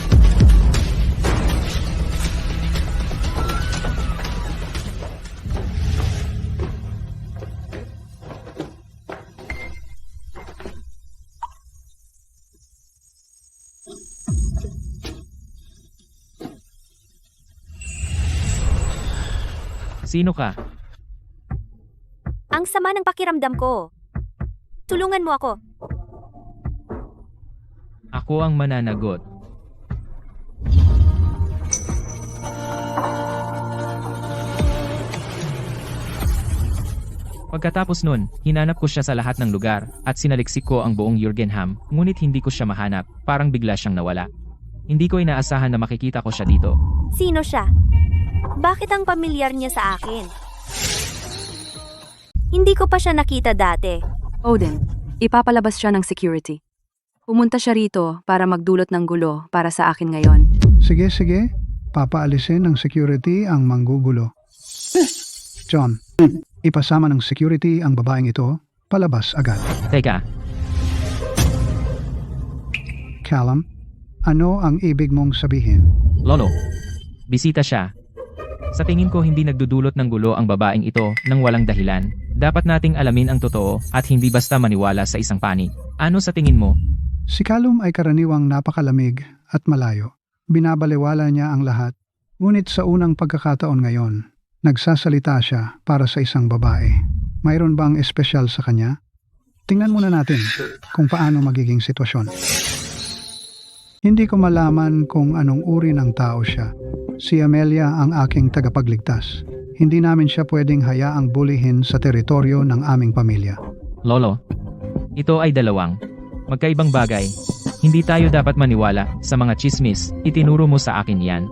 Speaker 10: Sino ka?
Speaker 1: Ang sama ng pakiramdam ko. Tulungan mo ako.
Speaker 10: Ako ang mananagot.
Speaker 4: Pagkatapos nun, hinanap ko siya sa lahat ng lugar, at sinaliksik ko ang buong Jürgenham, ngunit hindi ko siya mahanap, parang bigla siyang nawala. Hindi ko inaasahan na makikita ko siya dito.
Speaker 1: Sino siya? Bakit ang pamilyar niya sa akin? Hindi ko pa siya nakita dati.
Speaker 3: Odin, ipapalabas siya ng security. Pumunta siya rito para magdulot ng gulo para sa akin ngayon.
Speaker 9: Sige, sige. Papaalisin ng security ang manggugulo. John, ipasama ng security ang babaeng ito. Palabas agad.
Speaker 4: Teka,
Speaker 9: Callum, ano ang ibig mong sabihin?
Speaker 4: Lolo, bisita siya. Sa tingin ko hindi nagdudulot ng gulo ang babaeng ito nang walang dahilan. Dapat nating alamin ang totoo at hindi basta maniwala sa isang panig. Ano sa tingin mo?
Speaker 9: Si Callum ay karaniwang napakalamig at malayo. Binabalewala niya ang lahat. Ngunit sa unang pagkakataon ngayon, nagsasalita siya para sa isang babae. Mayroon bang espesyal sa kanya? Tingnan muna natin kung paano magiging sitwasyon. Hindi ko malaman kung anong uri ng tao siya. Si Amelia ang aking tagapagligtas. Hindi namin siya pwedeng hayaang bulihin sa teritoryo ng aming pamilya.
Speaker 4: Lolo, ito ay dalawang magkaibang bagay. Hindi tayo dapat maniwala sa mga chismis. Itinuro mo sa akin yan.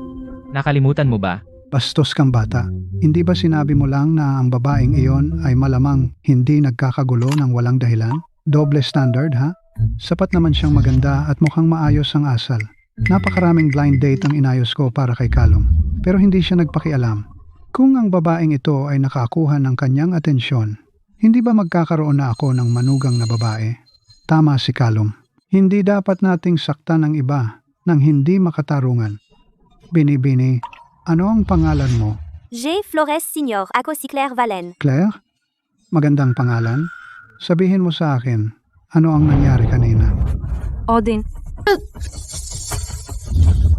Speaker 4: Nakalimutan mo ba?
Speaker 9: Bastos kang bata. Hindi ba sinabi mo lang na ang babaeng iyon ay malamang hindi nagkakagulo ng walang dahilan? Doble standard, ha? Sapat naman siyang maganda at mukhang maayos ang asal. Napakaraming blind date ang inayos ko para kay Callum. Pero hindi siya nagpakialam. Kung ang babaeng ito ay nakakuha ng kanyang atensyon, hindi ba magkakaroon na ako ng manugang na babae? Tama si Callum. Hindi dapat nating saktan ng iba nang hindi makatarungan. Bini-bini, ano ang pangalan mo?
Speaker 1: J. Flores Sr. Ako si Claire Valen.
Speaker 9: Claire? Magandang pangalan. Sabihin mo sa akin, ano ang nangyari kanina?
Speaker 3: Odin,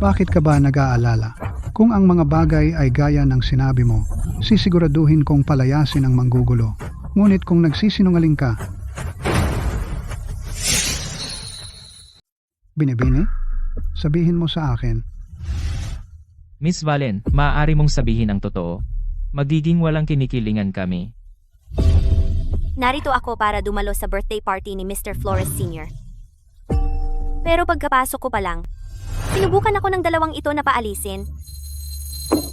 Speaker 9: Bakit ka ba nag-aalala? Kung ang mga bagay ay gaya ng sinabi mo, sisiguraduhin kong palayasin ang manggugulo. Ngunit kung nagsisinungaling ka, Bini-bini, sabihin mo sa akin,
Speaker 4: Miss Valen, maaari mong sabihin ang totoo. Magiging walang kinikilingan kami.
Speaker 1: Narito ako para dumalo sa birthday party ni Mr. Flores Sr. Pero pagkapasok ko pa lang, sinubukan ako ng dalawang ito na paalisin.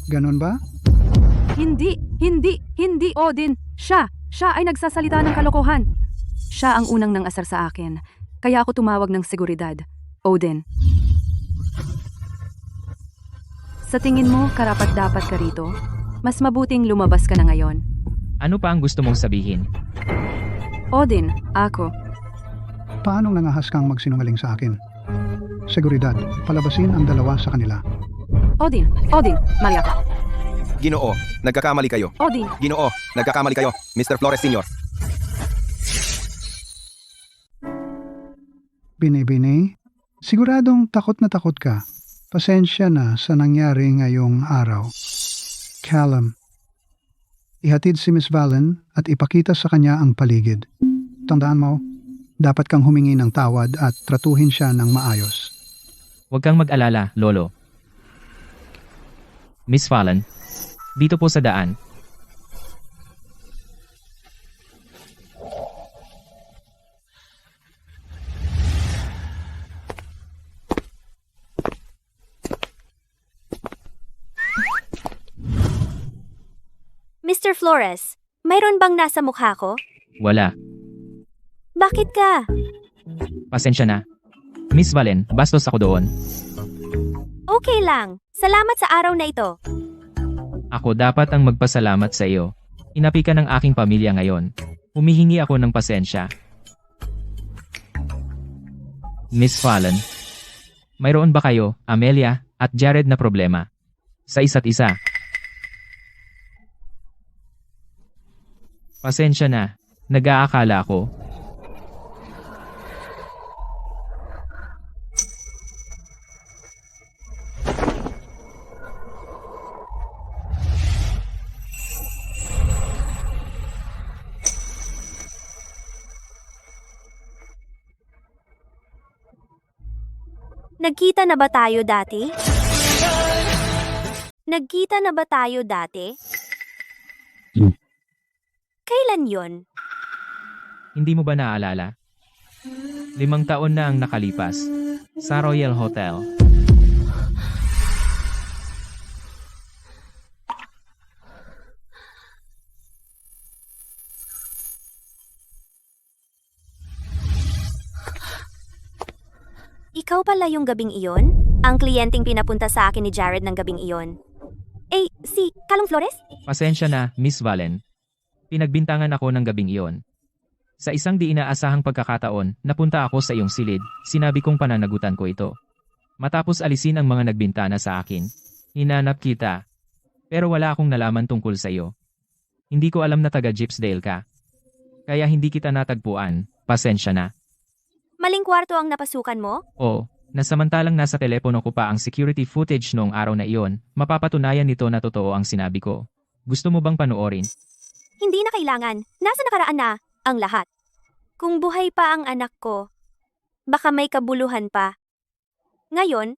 Speaker 9: ganon ba?
Speaker 3: hindi, Odin. Siya ay nagsasalita ng kalokohan. Siya ang unang nang asar sa akin. Kaya ako tumawag ng seguridad. Odin. Sa tingin mo, karapat-dapat ka rito? Mas mabuting lumabas ka na ngayon.
Speaker 4: Ano pa ang gusto mong sabihin?
Speaker 3: Odin, ako.
Speaker 9: Paanong nangahas kang magsinungaling sa akin? Seguridad, palabasin ang dalawa sa kanila.
Speaker 3: Odin, Maria ka.
Speaker 2: Ginoo, nagkakamali kayo.
Speaker 3: Odin,
Speaker 2: Ginoo, nagkakamali kayo, Mr. Flores Sr.
Speaker 9: Bini-bini, siguradong takot na takot ka. Pasensya na sa nangyari ngayong araw. Callum, ihatid si Miss Valen at ipakita sa kanya ang paligid. Tandaan mo, dapat kang humingi ng tawad at tratuhin siya ng maayos.
Speaker 4: Huwag kang mag-alala, Lolo. Miss Valen, dito po sa daan.
Speaker 1: Mr. Flores, mayroon bang nasa mukha ko?
Speaker 4: Wala.
Speaker 1: Bakit ka?
Speaker 4: Pasensya na. Miss Valen, bastos ako doon.
Speaker 1: Okay lang. Salamat sa araw na ito.
Speaker 4: Ako dapat ang magpasalamat sa iyo. Inapi ka ng aking pamilya ngayon. Humihingi ako ng pasensya. Miss Valen, mayroon ba kayo, Amelia, at Jared na problema? Sa isa't isa? Pasensya na, nag-aakala ko.
Speaker 1: Nagkita na ba tayo dati? Nagkita na ba tayo dati? Kailan Kailan yon?
Speaker 4: Hindi mo ba naaalala? 5 taon na ang nakalipas. Sa Royal Hotel.
Speaker 1: Ikaw pala yung gabing iyon? Ang kliyenteng pinapunta sa akin ni Jared ng gabing iyon. Si Kalong Flores?
Speaker 4: Pasensya na, Miss Valen. Pinagbintangan ako ng gabing iyon. Sa isang di inaasahang pagkakataon, napunta ako sa iyong silid, sinabi kong pananagutan ko ito. Matapos alisin ang mga nagbintana sa akin, hinanap kita. Pero wala akong nalaman tungkol sa iyo. Hindi ko alam na taga Gypsdale ka. Kaya hindi kita natagpuan, pasensya na.
Speaker 1: Maling kwarto ang napasukan mo?
Speaker 4: Oo, nasamantalang nasa telepono ko pa ang security footage noong araw na iyon, mapapatunayan nito na totoo ang sinabi ko. Gusto mo bang panoorin?
Speaker 1: Hindi na kailangan. Nasa nakaraan na ang lahat. Kung buhay pa ang anak ko, baka may kabuluhan pa. Ngayon,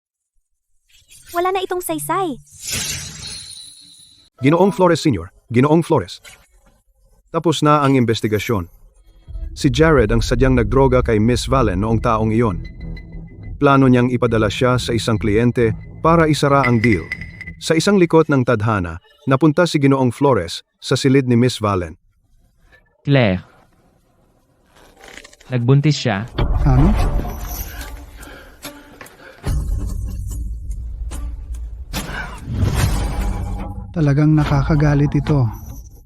Speaker 1: wala na itong saysay.
Speaker 5: Ginoong Flores Sr., Ginoong Flores. Tapos na ang investigasyon. Si Jared ang sadyang nagdroga kay Miss Valen noong taong iyon. Plano niyang ipadala siya sa isang kliyente para isara ang deal. Sa isang likot ng tadhana, napunta si Ginoong Flores sa silid ni Miss Valen.
Speaker 4: Claire. Nagbuntis siya.
Speaker 9: Ano? Talagang nakakagalit ito.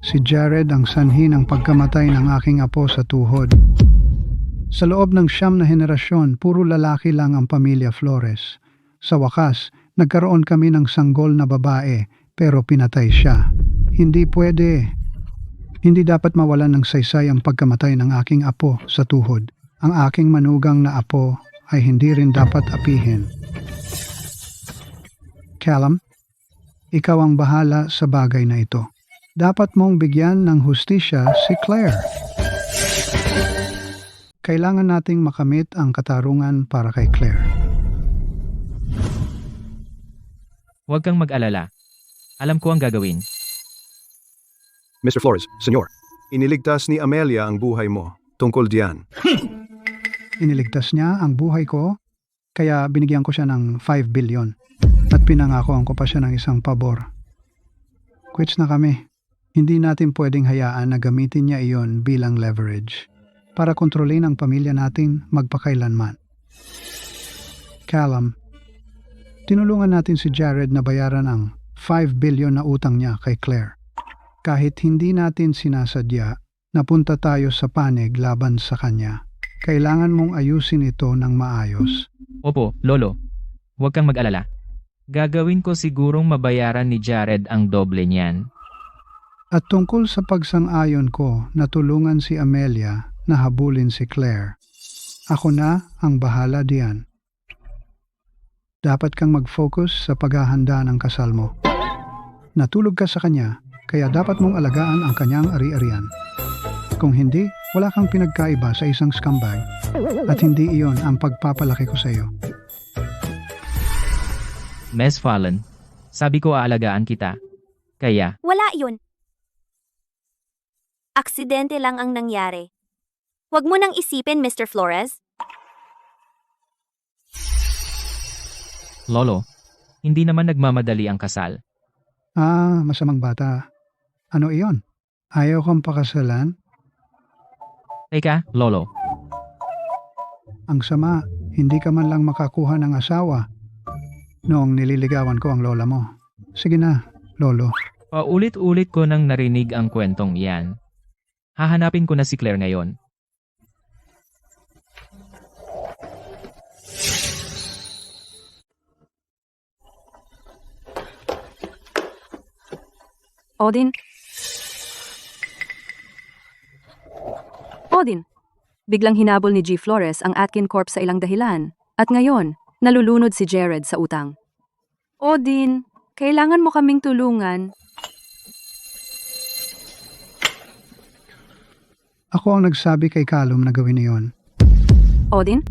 Speaker 9: Si Jared ang sanhi ng pagkamatay ng aking apo sa tuhod. Sa loob ng 9 na henerasyon, puro lalaki lang ang pamilya Flores. Sa wakas, nagkaroon kami ng sanggol na babae, pero pinatay siya. Hindi pwede. Hindi dapat mawalan ng saysay ang pagkamatay ng aking apo sa tuhod. Ang aking manugang na apo ay hindi rin dapat apihin. Callum, ikaw ang bahala sa bagay na ito. Dapat mong bigyan ng hustisya si Claire. Kailangan nating makamit ang katarungan para kay Claire.
Speaker 4: Huwag kang mag-alala. Alam ko ang gagawin.
Speaker 5: Mr. Flores, Senyor, iniligtas ni Amelia ang buhay mo tungkol diyan.
Speaker 9: Iniligtas niya ang buhay ko, kaya binigyan ko siya ng 5 billion at pinangakoan ko pa siya ng isang pabor. Quits na kami. Hindi natin pwedeng hayaan na gamitin niya iyon bilang leverage para kontrolin ang pamilya natin magpakailanman. Callum, tinulungan natin si Jared na bayaran ang 5 billion na utang niya kay Claire. Kahit hindi natin sinasadya, napunta tayo sa panig laban sa kanya. Kailangan mong ayusin ito ng maayos.
Speaker 4: Opo, Lolo. Huwag kang mag-alala. Gagawin ko sigurong mabayaran ni Jared ang doble niyan.
Speaker 9: At tungkol sa pagsang-ayon ko na tulungan si Amelia na habulin si Claire, ako na ang bahala diyan. Dapat kang mag-focus sa paghahanda ng kasal mo. Natulog ka sa kanya, kaya dapat mong alagaan ang kanyang ari-arian. Kung hindi, wala kang pinagkaiba sa isang scumbag at hindi iyon ang pagpapalaki ko sa iyo.
Speaker 4: Miss Fallon, sabi ko aalagaan kita. Kaya,
Speaker 1: Wala yun. Aksidente lang ang nangyari. Huwag mo nang isipin, Mr. Flores.
Speaker 4: Lolo, hindi naman nagmamadali ang kasal.
Speaker 9: Masamang bata. Ano iyon? Ayaw kang pakasalan?
Speaker 4: Teka, Lolo.
Speaker 9: Ang sama, hindi ka man lang makakuha ng asawa noong nililigawan ko ang lola mo. Sige na, Lolo.
Speaker 4: Paulit-ulit ko nang narinig ang kwentong iyan. Hahanapin ko na si Claire ngayon.
Speaker 3: Odin? Odin, biglang hinabol ni G. Flores ang Atkin Corp sa ilang dahilan. At ngayon, nalulunod si Jared sa utang. Odin, kailangan mo kaming tulungan.
Speaker 9: Ako ang nagsabi kay Callum na gawin iyon.
Speaker 3: Odin?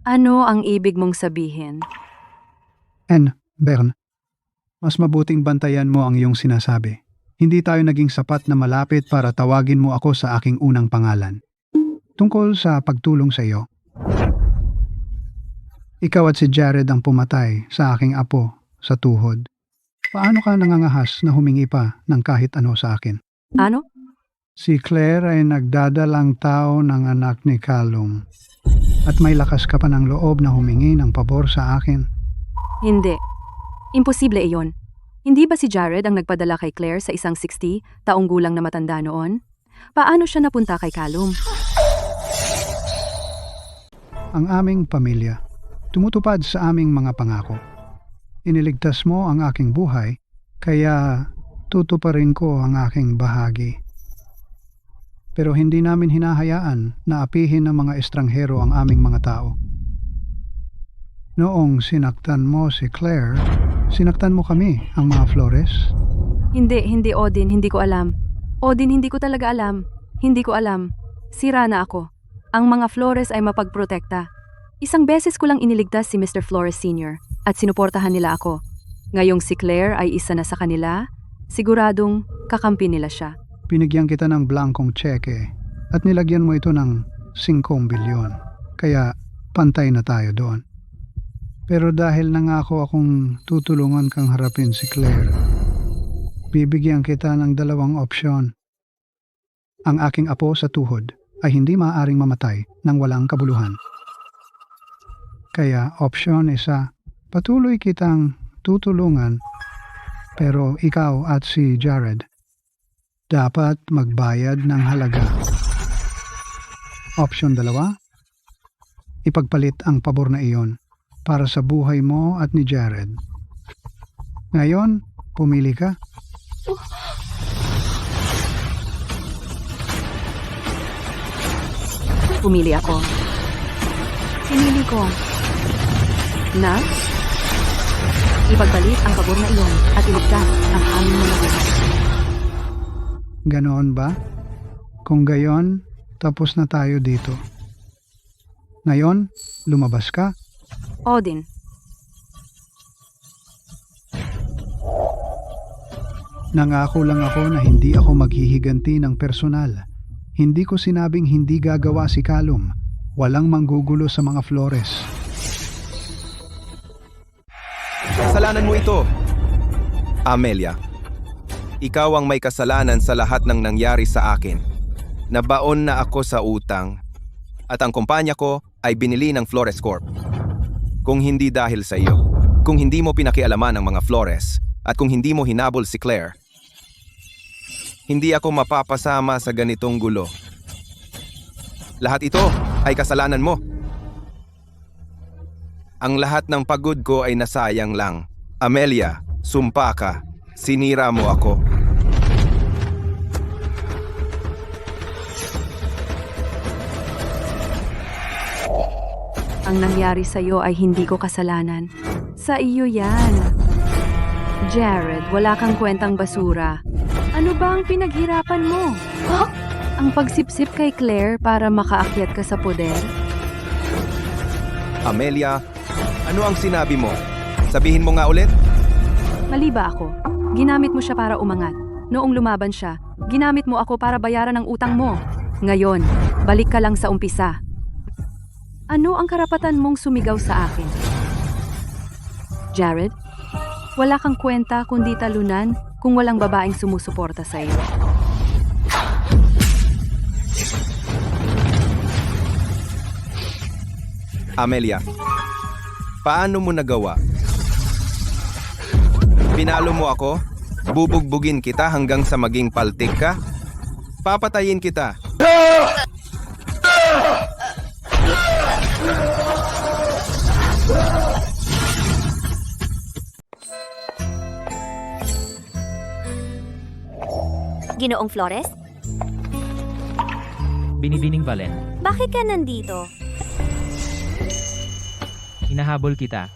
Speaker 3: Ano ang ibig mong sabihin?
Speaker 9: Bern, mas mabuting bantayan mo ang iyong sinasabi. Hindi tayo naging sapat na malapit para tawagin mo ako sa aking unang pangalan. Tungkol sa pagtulong sa iyo. Ikaw at si Jared ang pumatay sa aking apo sa tuhod. Paano ka nangangahas na humingi pa ng kahit ano sa akin?
Speaker 3: Ano?
Speaker 9: Si Claire ay nagdadalang tao ng anak ni Callum. At may lakas ka pa ng loob na humingi ng pabor sa akin.
Speaker 3: Hindi. Imposible iyon. Hindi ba si Jared ang nagpadala kay Claire sa isang 60 taong gulang na matanda noon? Paano siya napunta kay Callum?
Speaker 9: Ang aming pamilya, tumutupad sa aming mga pangako. Iniligtas mo ang aking buhay, kaya tutuparin ko ang aking bahagi. Pero hindi namin hinahayaan na apihin ng mga estranghero ang aming mga tao. Noong sinaktan mo si Claire, sinaktan mo kami, ang mga Flores.
Speaker 3: Hindi Odin, hindi ko alam. Odin, hindi ko talaga alam. Hindi ko alam. Sira na ako. Ang mga Flores ay mapagprotekta. Isang beses ko lang iniligtas si Mr. Flores Sr. at sinuportahan nila ako. Ngayong si Claire ay isa na sa kanila, siguradong kakampi nila siya.
Speaker 9: Pinigyan kita ng blankong tseke at nilagyan mo ito ng 5 bilyon. Kaya pantay na tayo doon. Pero dahil nangako akong tutulungan kang harapin si Claire, bibigyan kita ng 2 opsyon. Ang aking apo sa tuhod ay hindi maaaring mamatay ng walang kabuluhan. Kaya opsyon 1, patuloy kitang tutulungan pero ikaw at si Jared dapat magbayad ng halaga. Opsyon 2, ipagpalit ang pabor na iyon para sa buhay mo at ni Jared. Ngayon, pumili ka.
Speaker 3: Pumili ako. Pinili ko. Na? Ipagpalit ang pabor na iyon at iligtas ang aming mga buhay.
Speaker 9: Ganoon ba? Kung gayon, tapos na tayo dito. Ngayon, lumabas ka.
Speaker 3: Odin,
Speaker 9: Nangako lang ako na hindi ako maghihiganti ng personal. Hindi ko sinabing hindi gagawa si Callum. Walang manggugulo sa mga Flores.
Speaker 2: Kasalanan mo ito. Amelia, ikaw ang may kasalanan sa lahat ng nangyari sa akin. Nabaon na ako sa utang at ang kumpanya ko ay binili ng Flores Corp. Kung hindi dahil sa iyo, kung hindi mo pinakialaman ang mga Flores at kung hindi mo hinabol si Claire, hindi ako mapapasama sa ganitong gulo. Lahat ito ay kasalanan mo. Ang lahat ng pagod ko ay nasayang lang. Amelia, sumpa ka. Sinira mo ako.
Speaker 3: ang nangyari sa iyo ay hindi ko kasalanan. Sa iyo yan. Jared, wala kang kwentang basura. Ano ba ang pinaghirapan mo? Ang pagsipsip kay Claire para makaakyat ka sa poder?
Speaker 2: Amelia, ano ang sinabi mo? Sabihin mo nga ulit?
Speaker 3: Mali ba ako? Ginamit mo siya para umangat. Noong lumaban siya, ginamit mo ako para bayaran ang utang mo. Ngayon, balik ka lang sa umpisa. Ano ang karapatan mong sumigaw sa akin? Jared, wala kang kwenta kundi talunan kung walang babaeng sumusuporta sa iyo.
Speaker 2: Amelia, paano mo nagawa? Pinalo mo ako? Bubugbugin kita hanggang sa maging paltik ka? Papatayin kita.
Speaker 1: Ginoong Flores?
Speaker 4: Binibining Valen,
Speaker 1: Bakit ka nandito?
Speaker 4: hinahabol kita.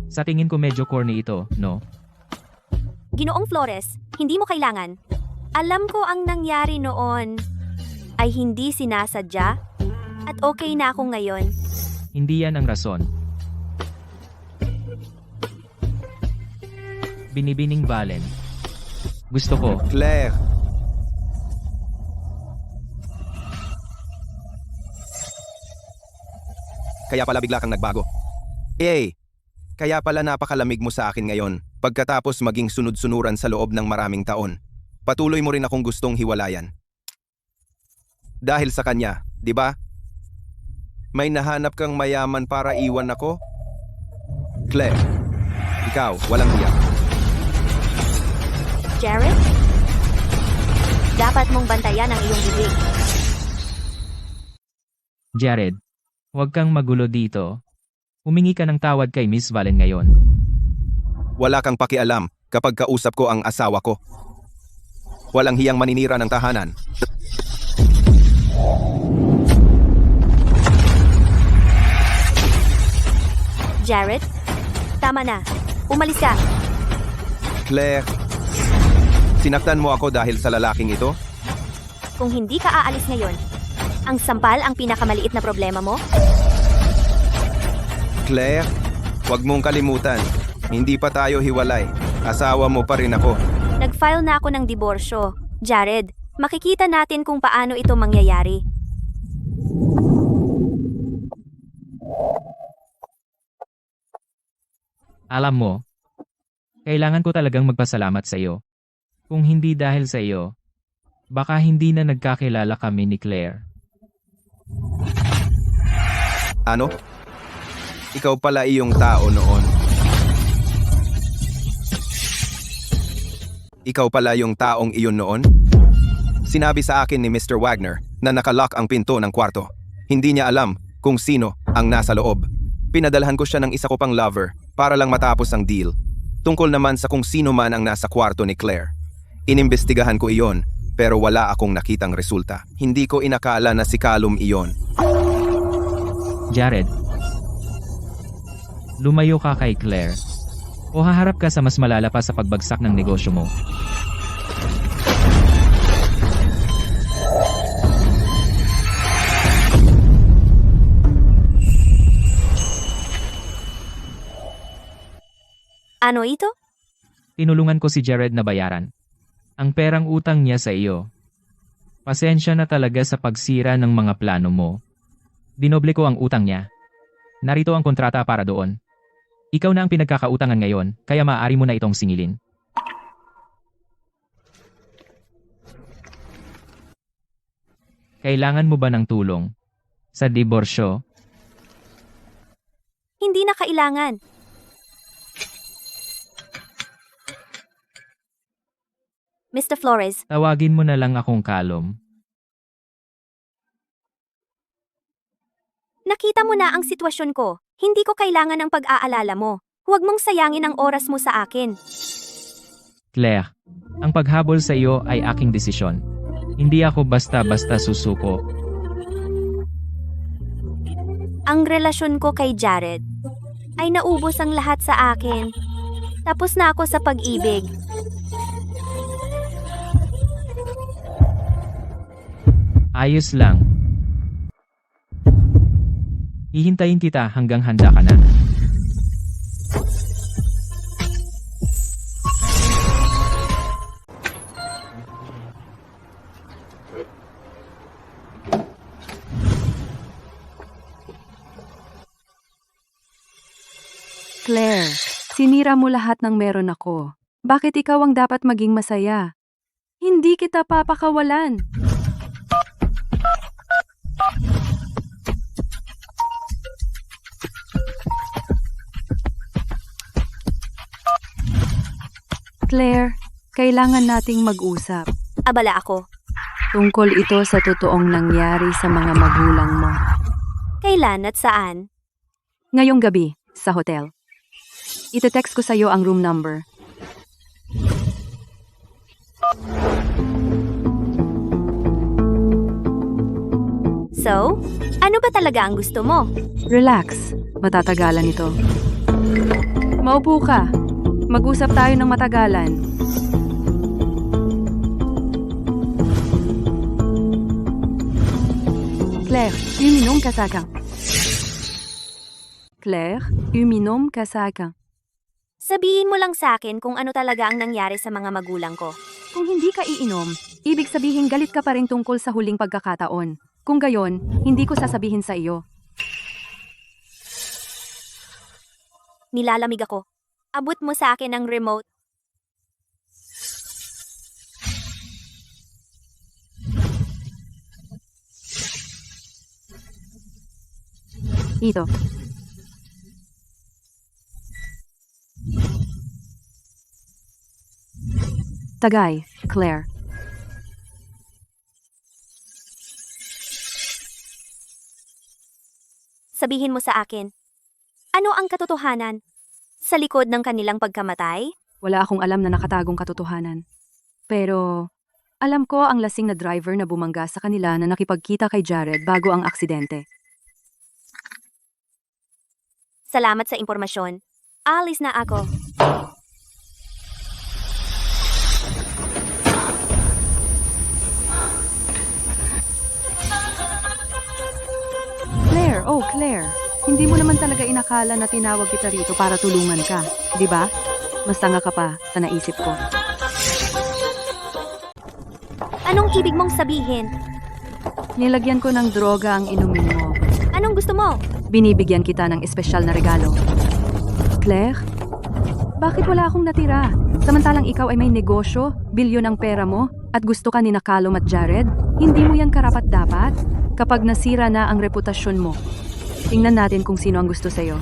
Speaker 4: Sa tingin ko medyo corny ito, no?
Speaker 1: Ginoong Flores, hindi mo kailangan. Alam ko ang nangyari noon ay hindi sinasadya at okay na ako ngayon.
Speaker 4: Hindi yan ang rason. Binibining Valen. Gusto ko,
Speaker 2: Claire! Kaya pala bigla kang nagbago. Kaya pala napakalamig mo sa akin ngayon, pagkatapos maging sunod-sunuran sa loob ng maraming taon. Patuloy mo rin akong gustong hiwalayan. Dahil sa kanya, di ba? May nahanap kang mayaman para iwan ako? Claire, ikaw, walang hiya.
Speaker 1: Jared? Dapat mong bantayan ang iyong bibig.
Speaker 4: Jared. Huwag kang magulo dito. Humingi ka ng tawad kay Miss Valen ngayon.
Speaker 2: Wala kang pakialam kapag kausap ko ang asawa ko. Walang hiyang maninira ng tahanan.
Speaker 1: Jared? Tama na. Umalis ka.
Speaker 2: Claire, sinaktan mo ako dahil sa lalaking ito?
Speaker 1: Kung hindi ka aalis ngayon, ang sampal ang pinakamaliit na problema mo?
Speaker 2: Claire, huwag mong kalimutan. Hindi pa tayo hiwalay. Asawa mo pa rin ako.
Speaker 1: Nag-file na ako ng diborsyo. Jared, makikita natin kung paano ito mangyayari.
Speaker 4: Alam mo, kailangan ko talagang magpasalamat sa iyo. Kung hindi dahil sa iyo, baka hindi na nagkakilala kami ni Claire.
Speaker 2: Ano? Ikaw pala iyong tao noon. Ikaw pala yung taong iyon noon? Sinabi sa akin ni Mr. Wagner na nakalock ang pinto ng kwarto. Hindi niya alam kung sino ang nasa loob. Pinadalhan ko siya ng isa ko pang lover para lang matapos ang deal. Tungkol naman sa kung sino man ang nasa kwarto ni Claire. Inimbestigahan ko iyon pero wala akong nakitang resulta. Hindi ko inakala na si Callum iyon.
Speaker 4: Jared, lumayo ka kay Claire o haharap ka sa mas malala pa sa pagbagsak ng negosyo mo.
Speaker 1: Ano ito?
Speaker 4: Tinulungan ko si Jared na bayaran ang perang utang niya sa iyo. Pasensya na talaga sa pagsira ng mga plano mo. Dinoble ko ang utang niya. Narito ang kontrata para doon. Ikaw na ang pinagkakautangan ngayon, kaya maaari mo na itong singilin. Kailangan mo ba ng tulong sa diborsyo?
Speaker 1: Hindi na kailangan. Mr. Flores,
Speaker 4: Tawagin mo na lang akong Callum.
Speaker 1: nakita mo na ang sitwasyon ko. Hindi ko kailangan ng pag-aalala mo. Huwag mong sayangin ang oras mo sa akin.
Speaker 4: Claire, ang paghabol sa iyo ay aking desisyon. Hindi ako basta-basta susuko.
Speaker 1: Ang relasyon ko kay Jared ay naubos ang lahat sa akin. Tapos na ako sa pag-ibig.
Speaker 4: Ayos lang. Hihintayin kita hanggang handa ka na.
Speaker 3: Claire, sinira mo lahat ng meron ako. Bakit ikaw ang dapat maging masaya? Hindi kita papakawalan. Claire, kailangan nating mag-usap.
Speaker 1: Abala ako.
Speaker 3: Tungkol ito sa totoong nangyari sa mga magulang mo.
Speaker 1: Kailan at saan?
Speaker 3: Ngayong gabi, sa hotel. Ite-text ko sa'yo ang room number.
Speaker 1: So, ano ba talaga ang gusto mo?
Speaker 3: Relax, matatagalan ito. Maupo ka. Mag-usap tayo ng matagalan. Claire, uminom ka sa akin. Claire, uminom ka sa akin.
Speaker 1: Sabihin mo lang sa akin kung ano talaga ang nangyari sa mga magulang ko.
Speaker 3: Kung hindi ka iinom, ibig sabihin galit ka pa rin tungkol sa huling pagkakataon. Kung gayon, hindi ko sasabihin sa iyo.
Speaker 1: Nilalamig ako. Abot mo sa akin ang remote.
Speaker 3: Ito. Tagay, Claire.
Speaker 1: Sabihin mo sa akin, ano ang katotohanan sa likod ng kanilang pagkamatay?
Speaker 3: Wala akong alam na nakatagong katotohanan. Pero, alam ko ang lasing na driver na bumangga sa kanila na nakipagkita kay Jared bago ang aksidente.
Speaker 1: Salamat sa impormasyon. Alis na ako.
Speaker 3: Claire, oh Claire, hindi mo naman talaga inakala na tinawag kita rito para tulungan ka, di ba? Mas tanga ka pa sa naisip ko.
Speaker 1: Anong ibig mong sabihin?
Speaker 3: Nilagyan ko ng droga ang inumin mo.
Speaker 1: Anong gusto mo?
Speaker 3: Binibigyan kita ng espesyal na regalo. Claire, bakit wala akong natira? Samantalang ikaw ay may negosyo, bilyon ang pera mo, at gusto ka ni Nakalom at Jared? Hindi mo yan karapat-dapat? Kapag nasira na ang reputasyon mo, tingnan natin kung sino ang gusto sa'yo.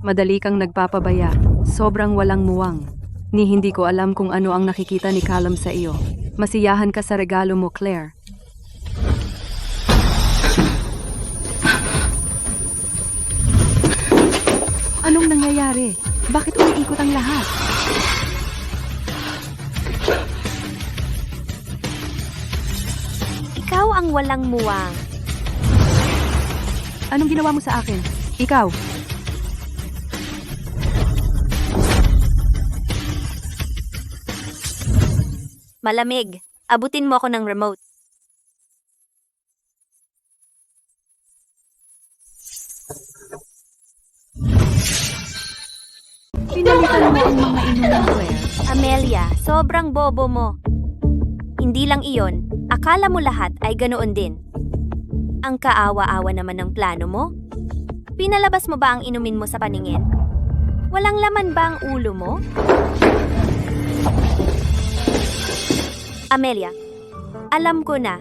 Speaker 3: Madali kang nagpapabaya, sobrang walang muwang. Ni hindi ko alam kung ano ang nakikita ni Callum sa iyo. Masiyahan ka sa regalo mo, Claire. Anong nangyayari? Bakit umiikot ang lahat?
Speaker 1: Ikaw ang walang muwang.
Speaker 3: Anong ginawa mo sa akin? Ikaw.
Speaker 1: Malamig. Abutin mo ako ng remote.
Speaker 3: Pinalitan mo ang mga inumin, Claire.
Speaker 1: Amelia, sobrang bobo mo. Hindi lang iyon, akala mo lahat ay ganoon din. Ang kaawa-awa naman ng plano mo? Pinalabas mo ba ang inumin mo sa paningin? Walang laman ba ang ulo mo? Amelia, alam ko na,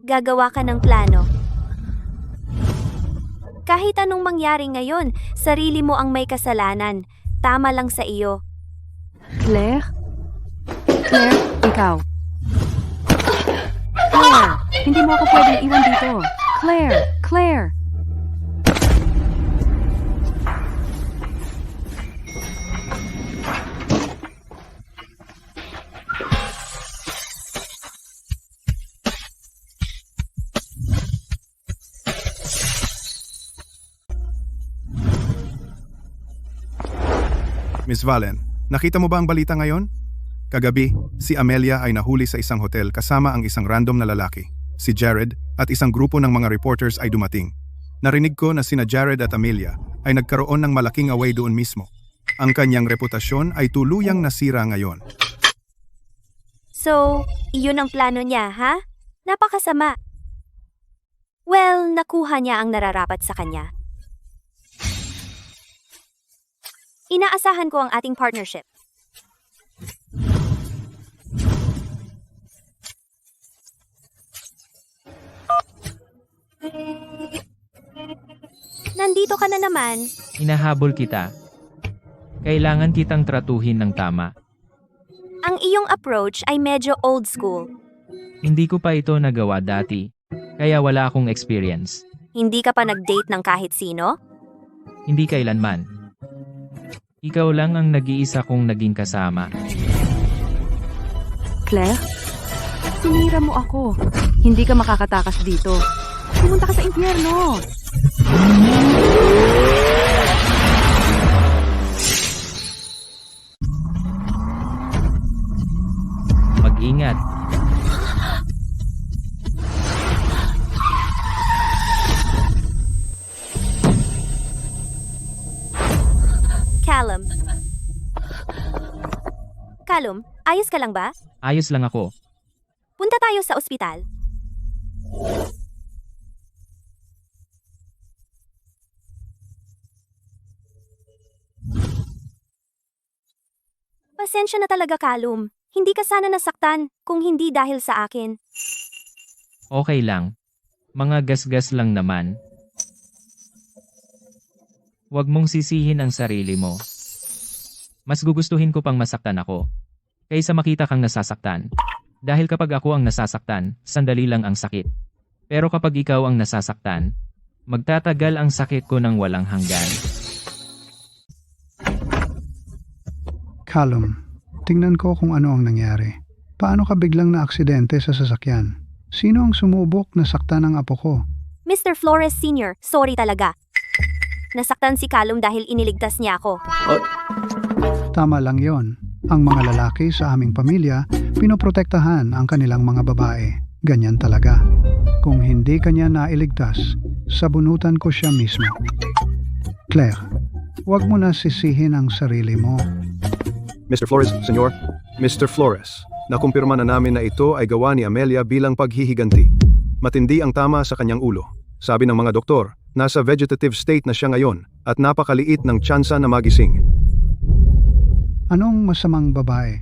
Speaker 1: gagawa ka ng plano. Kahit anong mangyari ngayon, sarili mo ang may kasalanan. Tama lang sa iyo.
Speaker 3: Claire? Claire, ikaw. Claire, hindi mo ako pwedeng iwan dito. Claire, Claire.
Speaker 5: Miss Valen, nakita mo ba ang balita ngayon? Kagabi, si Amelia ay nahuli sa isang hotel kasama ang isang random na lalaki. Si Jared at isang grupo ng mga reporters ay dumating. Narinig ko na sina Jared at Amelia ay nagkaroon ng malaking away doon mismo. Ang kanyang reputasyon ay tuluyang nasira ngayon.
Speaker 1: So, iyon ang plano niya, ha? Napakasama. Well, nakuha niya ang nararapat sa kanya. Inaasahan ko ang ating partnership. Nandito ka na naman.
Speaker 4: Hinahabol kita. Kailangan kitang tratuhin ng tama.
Speaker 1: Ang iyong approach ay medyo old school.
Speaker 4: Hindi ko pa ito nagawa dati, kaya wala akong experience.
Speaker 1: Hindi ka pa nag-date ng kahit sino?
Speaker 4: Hindi kailanman. Ikaw lang ang nag-iisa kong naging kasama.
Speaker 3: Claire? Sinira mo ako. Hindi ka makakatakas dito. Pumunta ka sa impyerno.
Speaker 4: Mag-ingat.
Speaker 1: Callum, ayos ka lang ba?
Speaker 4: Ayos lang ako.
Speaker 1: Punta tayo sa ospital. Pasensya na talaga, Callum. Hindi ka sana nasaktan kung hindi dahil sa akin.
Speaker 4: Okay lang. Mga gasgas lang naman. Huwag mong sisihin ang sarili mo. Mas gugustuhin ko pang masaktan ako kaysa makita kang nasasaktan. Dahil kapag ako ang nasasaktan, sandali lang ang sakit. Pero kapag ikaw ang nasasaktan, magtatagal ang sakit ko ng walang hanggan.
Speaker 9: Callum, tingnan ko kung ano ang nangyari. Paano ka biglang na-aksidente sa sasakyan? Sino ang sumubok na saktan ng apo ko?
Speaker 1: Mr. Flores Sr., sorry talaga. Nasaktan si Callum dahil iniligtas niya ako.
Speaker 9: Tama lang yon. Ang mga lalaki sa aming pamilya, pinoprotektahan ang kanilang mga babae. Ganyan talaga. Kung hindi kanya nailigtas, sabunutan ko siya mismo. Claire, huwag mo na sisihin ang sarili mo.
Speaker 5: Mr. Flores, Senyor. Mr. Flores, nakumpirma na namin na ito ay gawa ni Amelia bilang paghihiganti. Matindi ang tama sa kanyang ulo. Sabi ng mga doktor, nasa vegetative state na siya ngayon at napakaliit ng tsansa na magising.
Speaker 9: Anong masamang babae?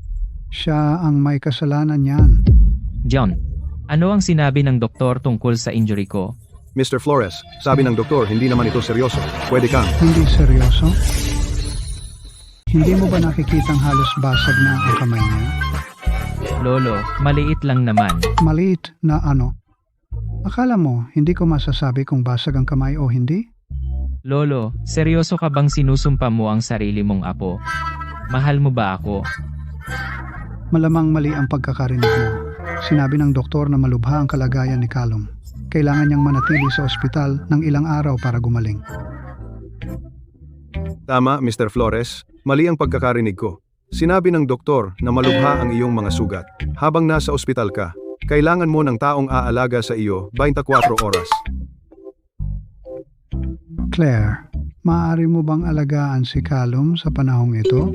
Speaker 9: Siya ang may kasalanan niyan.
Speaker 4: John, ano ang sinabi ng doktor tungkol sa injury ko?
Speaker 5: Mr. Flores, sabi ng doktor, hindi naman ito seryoso. Pwede kang.
Speaker 9: Hindi seryoso? Hindi mo ba nakikitang halos basag na ang kamay niya?
Speaker 4: Lolo, maliit lang naman.
Speaker 9: Maliit na ano? Akala mo, hindi ko masasabi kung basag ang kamay o hindi?
Speaker 4: Lolo, seryoso ka bang sinusumpa mo ang sarili mong apo? Mahal mo ba ako?
Speaker 9: Malamang mali ang pagkakarinig mo. Sinabi ng doktor na malubha ang kalagayan ni Callum. Kailangan niyang manatili sa ospital ng ilang araw para gumaling.
Speaker 5: Tama, Mr. Flores. Mali ang pagkakarinig ko. Sinabi ng doktor na malubha ang iyong mga sugat. Habang nasa ospital ka, kailangan mo ng taong aalaga sa iyo 24 oras.
Speaker 9: Claire, maaari mo bang alagaan si Callum sa panahong ito?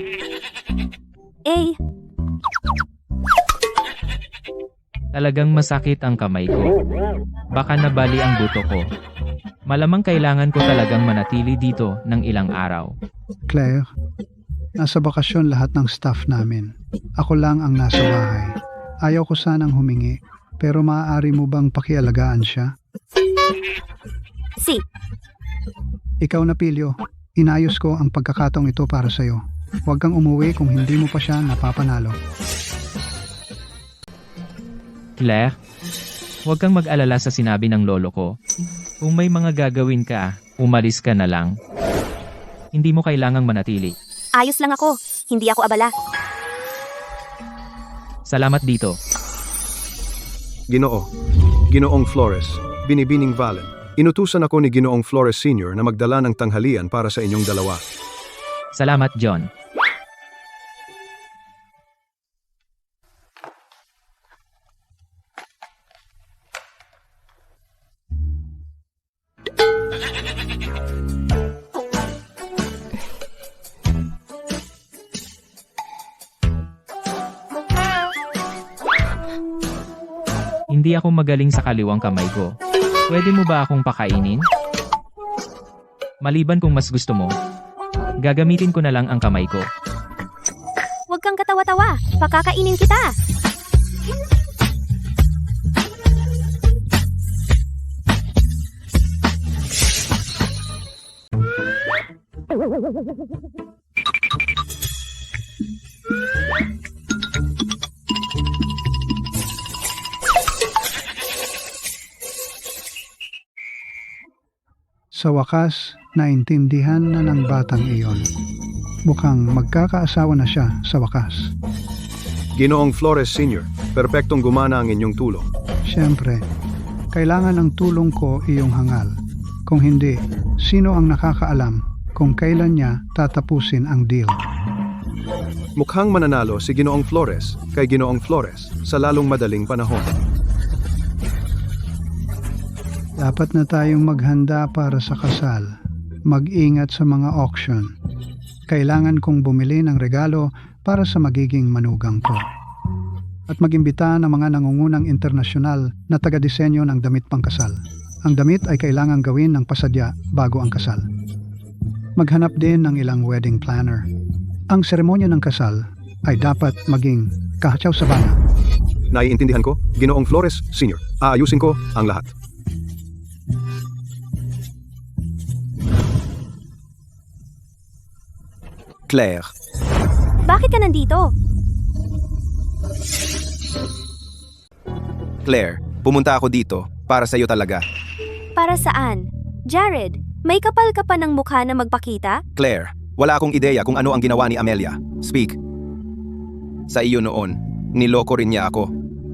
Speaker 4: Talagang masakit ang kamay ko. Baka nabali ang buto ko. Malamang kailangan ko talagang manatili dito ng ilang araw.
Speaker 9: Claire, nasa bakasyon lahat ng staff namin. Ako lang ang nasa bahay. Ayaw ko sanang humingi, pero maaari mo bang pakialagaan siya?
Speaker 1: Si,
Speaker 9: Ikaw na, Pilyo. Inayos ko ang pagkakataong ito para sa'yo. Huwag kang umuwi kung hindi mo pa siya napapanalo.
Speaker 4: Claire, huwag kang mag-alala sa sinabi ng lolo ko. Kung may mga gagawin ka, umalis ka na lang. Hindi mo kailangang manatili.
Speaker 1: ayos lang ako. Hindi ako abala.
Speaker 4: Salamat dito.
Speaker 5: Ginoong Flores, Binibining Valen. Inutusan ako ni Ginoong Flores Sr. na magdala ng tanghalian para sa inyong dalawa.
Speaker 4: Salamat, John. Hindi ako magaling sa kaliwang kamay ko. Pwede mo ba akong pakainin? Maliban kung mas gusto mo, gagamitin ko na lang ang kamay ko.
Speaker 1: Huwag kang katawa-tawa. Pakakainin kita.
Speaker 9: Sa wakas, naintindihan na ng batang iyon. Mukhang magkakaasawa na siya sa wakas.
Speaker 5: Ginoong Flores Sr., perpektong gumana ang inyong tulong.
Speaker 9: Siyempre, kailangan ng tulong ko iyong hangal. Kung hindi, sino ang nakakaalam kung kailan niya tatapusin ang deal?
Speaker 5: Mukhang mananalo si Ginoong Flores kay Ginoong Flores sa lalong madaling panahon.
Speaker 9: Dapat na tayong maghanda para sa kasal. Mag-ingat sa mga auction. Kailangan kong bumili ng regalo para sa magiging manugang ko. At mag-imbita ng mga nangungunang internasyonal na taga-disenyo ng damit pangkasal. Ang damit ay kailangang gawin ng pasadya bago ang kasal. Maghanap din ng ilang wedding planner. Ang seremonya ng kasal ay dapat maging kahatsaw sa bana.
Speaker 5: Naiintindihan ko, Ginoong Flores Sr. Aayusin ko ang lahat.
Speaker 2: Claire,
Speaker 1: Bakit ka nandito?
Speaker 2: Claire, pumunta ako dito para sa'yo talaga.
Speaker 1: Para saan? Jared, may kapal ka pa ng mukha na magpakita?
Speaker 2: Claire, wala akong ideya kung ano ang ginawa ni Amelia. Speak. Sa iyo noon, niloko rin niya ako.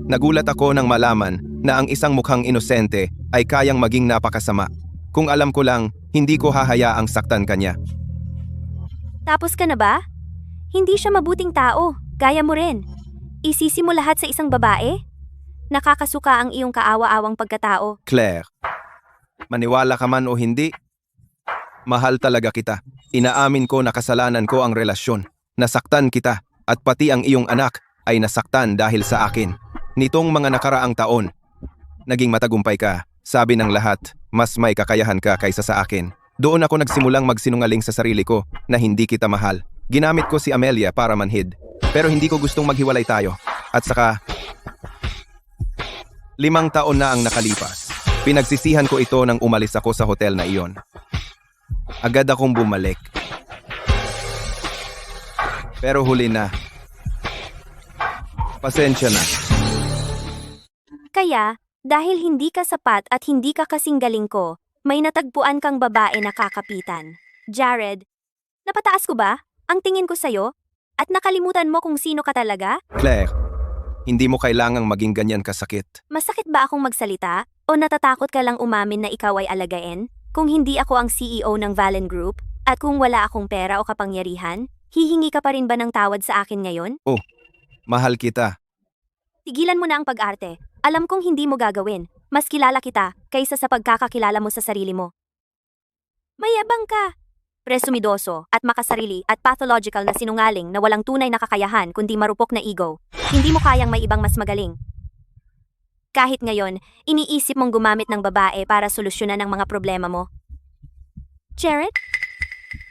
Speaker 2: Nagulat ako nang malaman na ang isang mukhang inosente ay kayang maging napakasama. Kung alam ko lang, hindi ko hahayaang saktan kanya.
Speaker 1: Tapos ka na ba? Hindi siya mabuting tao. Gaya mo rin. Isisi mo lahat sa isang babae? Nakakasuka ang iyong kaawa-awang pagkatao.
Speaker 2: Claire, maniwala ka man o hindi, mahal talaga kita. Inaamin ko na kasalanan ko ang relasyon. Nasaktan kita at pati ang iyong anak ay nasaktan dahil sa akin. Nitong mga nakaraang taon, naging matagumpay ka. Sabi ng lahat, mas may kakayahan ka kaysa sa akin. Doon ako nagsimulang magsinungaling sa sarili ko na hindi kita mahal. Ginamit ko si Amelia para manhid. Pero hindi ko gustong maghiwalay tayo. At saka, 5 taon na ang nakalipas. Pinagsisihan ko ito nang umalis ako sa hotel na iyon. Agad akong bumalik. Pero huli na. Pasensya na.
Speaker 1: Kaya, dahil hindi ka sapat at hindi ka kasing galing ko, may natagpuan kang babae na kakapitan. Jared, napataas ko ba ang tingin ko sa'yo? At nakalimutan mo kung sino ka talaga?
Speaker 2: Claire, hindi mo kailangang maging ganyan kasakit.
Speaker 1: Masakit ba akong magsalita? O natatakot ka lang umamin na ikaw ay alagain? Kung hindi ako ang CEO ng Valen Group, at kung wala akong pera o kapangyarihan, hihingi ka pa rin ba ng tawad sa akin ngayon?
Speaker 2: Mahal kita.
Speaker 1: Tigilan mo na ang pag-arte. Alam kong hindi mo gagawin. Mas kilala kita kaysa sa pagkakakilala mo sa sarili mo. Mayabang ka. Presumidoso at makasarili at pathological na sinungaling na walang tunay na kakayahan kundi marupok na ego. Hindi mo kayang may ibang mas magaling. Kahit ngayon, iniisip mong gumamit ng babae para solusyonan ang mga problema mo. Jared?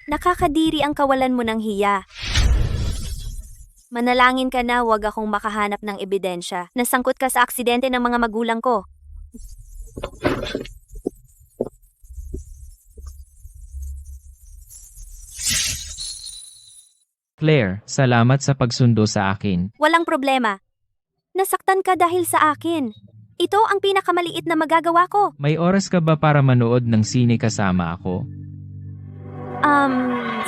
Speaker 1: Nakakadiri ang kawalan mo ng hiya. Manalangin ka na wag akong makahanap ng ebidensya na sangkot ka sa aksidente ng mga magulang ko.
Speaker 4: Claire, salamat sa pagsundo sa akin.
Speaker 1: Walang problema. Nasaktan ka dahil sa akin. Ito ang pinakamaliit na magagawa ko.
Speaker 4: May oras ka ba para manood ng sine kasama ako?